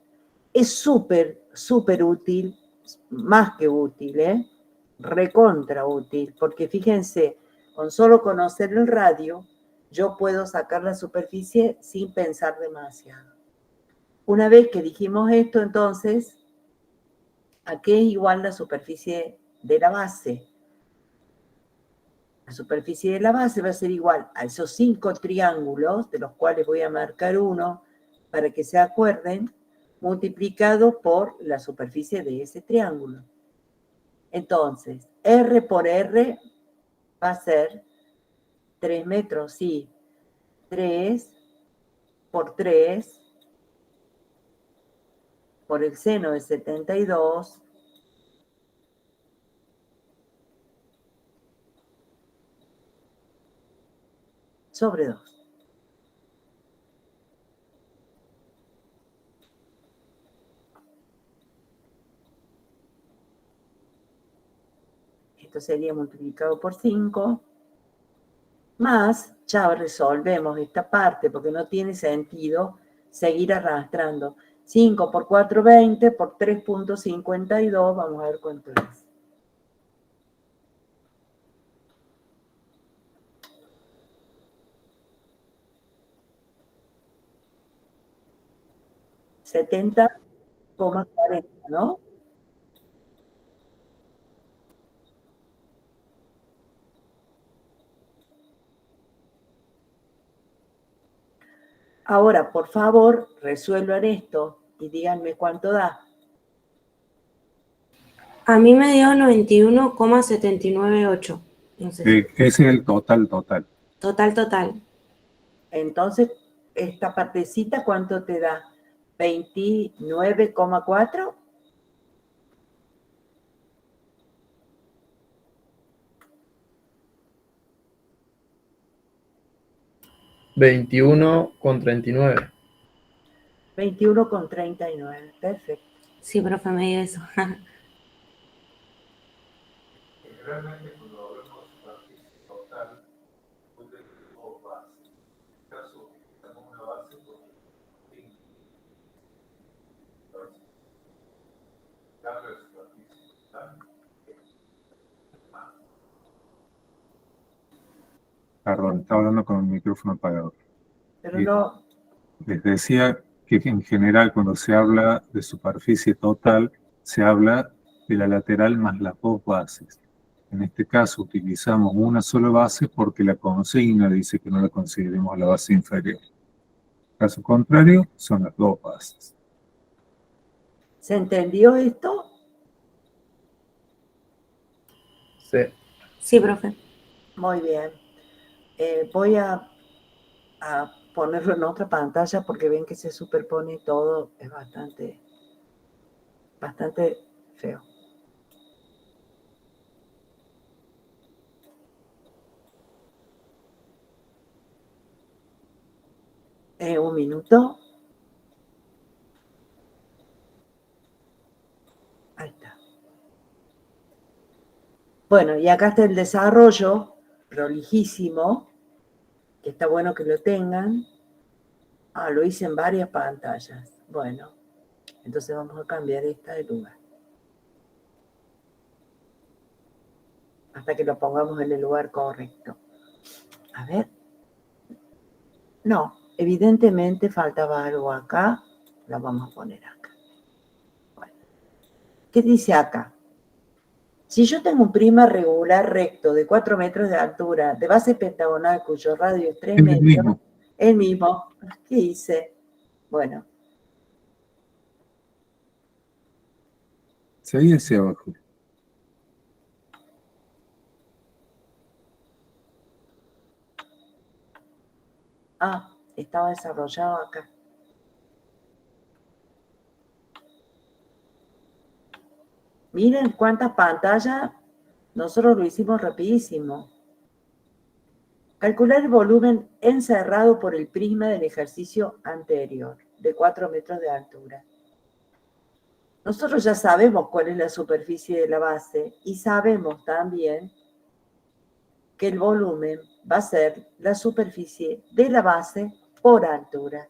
S1: Es súper, súper útil, más que útil, recontra útil, porque fíjense, con solo conocer el radio, yo puedo sacar la superficie sin pensar demasiado. Una vez que dijimos esto, entonces, ¿a qué es igual la superficie de la base? La superficie de la base va a ser igual a esos 5 triángulos, de los cuales voy a marcar uno para que se acuerden, multiplicado por la superficie de ese triángulo. Entonces, R por R va a ser 3 metros, sí, 3 por 3 por el seno de 72 sobre 2. Esto sería multiplicado por 5, más, ya resolvemos esta parte porque no tiene sentido seguir arrastrando. 5 por 4, 20, por 3.52, vamos a ver cuánto es. $70,40, ¿no? Ahora, por favor, resuelvan esto y díganme cuánto da.
S8: A mí me dio 91,798. No sé.
S4: Ese es el total.
S8: Total.
S1: Entonces, esta partecita, ¿cuánto te da? 29,4.
S6: $21,39.
S1: 21,39. Perfecto.
S8: Sí, profe, me dio eso.
S4: Realmente cuando hablamos de superficie total, puede tener dos bases. En este caso, utilizamos una base porque cambio de superficie total. Perdón, estaba hablando con el micrófono apagado.
S1: Pero no,
S4: Les decía que en general cuando se habla de superficie total, se habla de la lateral más las dos bases. En este caso utilizamos una sola base porque la consigna dice que no la consideremos la base inferior. Caso contrario, son las dos bases.
S1: ¿se entendió esto?
S6: Sí.
S8: Sí, profe.
S1: Muy bien. Voy a ponerlo en otra pantalla porque ven que se superpone todo. Es bastante feo. Un minuto. Ahí está. Bueno, y acá está el desarrollo prolijísimo, que está bueno que lo tengan. Ah, lo hice en varias pantallas. Bueno, entonces vamos a cambiar esta de lugar. Hasta que lo pongamos en el lugar correcto. A ver. No, evidentemente faltaba algo acá. Lo vamos a poner acá. Bueno. ¿Qué dice acá? Si yo tengo un prisma regular recto de 4 metros de altura, de base pentagonal cuyo radio es 3
S4: Es el
S1: metros,
S4: mismo.
S1: el mismo. ¿Qué hice? Bueno,
S4: Seguí hacia abajo.
S1: estaba desarrollado acá. Miren cuántas pantallas. Nosotros lo hicimos rapidísimo. Calcular el volumen encerrado por el prisma del ejercicio anterior, de 4 metros de altura. Nosotros ya sabemos cuál es la superficie de la base y sabemos también que el volumen va a ser la superficie de la base por altura.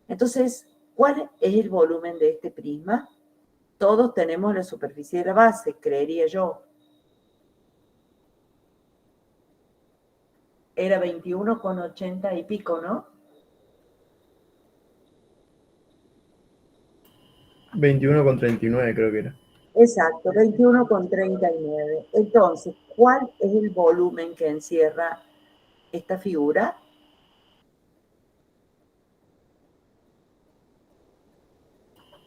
S1: Entonces, ¿cuál es el volumen de este prisma? Todos tenemos la superficie de la base, creería yo. Era 21,80 y pico, ¿no?
S6: 21,39 creo que era.
S1: Exacto, 21,39. Entonces, ¿cuál es el volumen que encierra esta figura?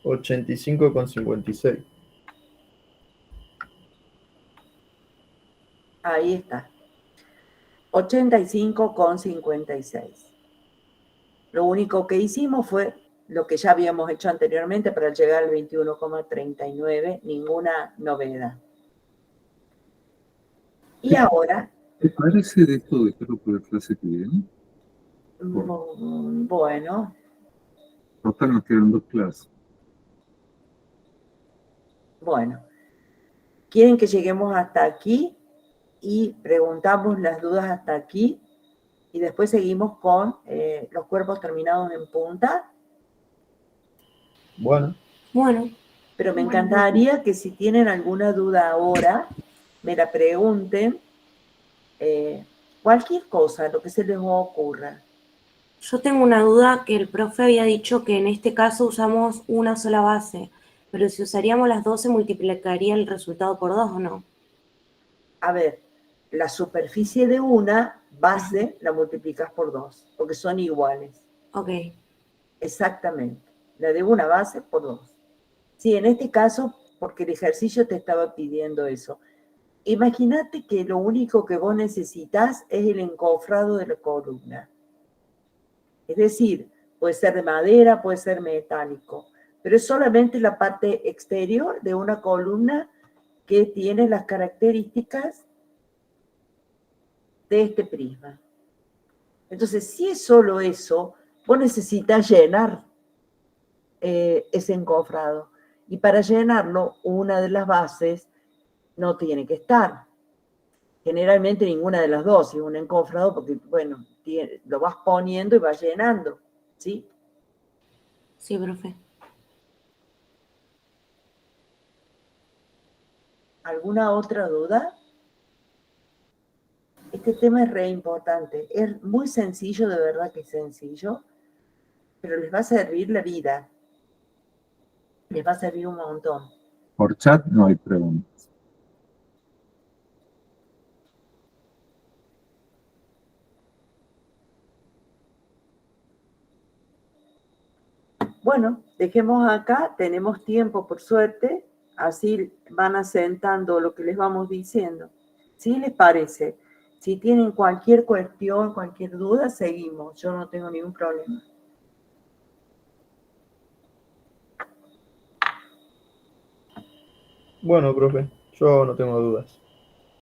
S6: $85,56.
S1: Ahí está. 85,56. Lo único que hicimos fue lo que ya habíamos hecho anteriormente para llegar al 21,39, ninguna novedad. Y ahora,
S4: ¿Te parece de esto dejarlo para la clase que viene?
S1: bueno,
S4: Total, nos quedan 2 clases.
S1: bueno. ¿Quieren que lleguemos hasta aquí y preguntamos las dudas hasta aquí? Y después seguimos con los cuerpos terminados en punta.
S6: Bueno,
S8: Bueno,
S1: Pero me encantaría que si tienen alguna duda ahora, me la pregunten. Cualquier cosa, lo que se les ocurra.
S8: yo tengo una duda que el profe había dicho que en este caso usamos una sola base, pero si usaríamos las dos se multiplicaría el resultado por 2 ¿o no?
S1: A ver, la superficie de una base la multiplicas por 2, porque son iguales.
S8: Ok,
S1: Exactamente. La de una base por 2. Sí, en este caso, porque el ejercicio te estaba pidiendo eso. Imagínate que lo único que vos necesitas es el encofrado de la columna. Es decir, puede ser de madera, puede ser metálico, pero es solamente la parte exterior de una columna que tiene las características de este prisma. Entonces, si es solo eso, vos necesitas llenar ese encofrado. Y para llenarlo, una de las bases no tiene que estar. Generalmente ninguna de las dos, si es un encofrado, porque, bueno, lo vas poniendo y vas llenando, ¿sí?
S8: sí, profe.
S1: ¿Alguna otra duda? Este tema es re importante. Es muy sencillo, de verdad que es sencillo, pero les va a servir la vida. Les va a servir un montón.
S4: Por chat no hay preguntas.
S1: Bueno, dejemos acá, tenemos tiempo por suerte, así van asentando lo que les vamos diciendo. ¿Sí les parece? Si tienen cualquier cuestión, cualquier duda, seguimos. Yo no tengo ningún problema.
S6: bueno, profe, yo no tengo dudas.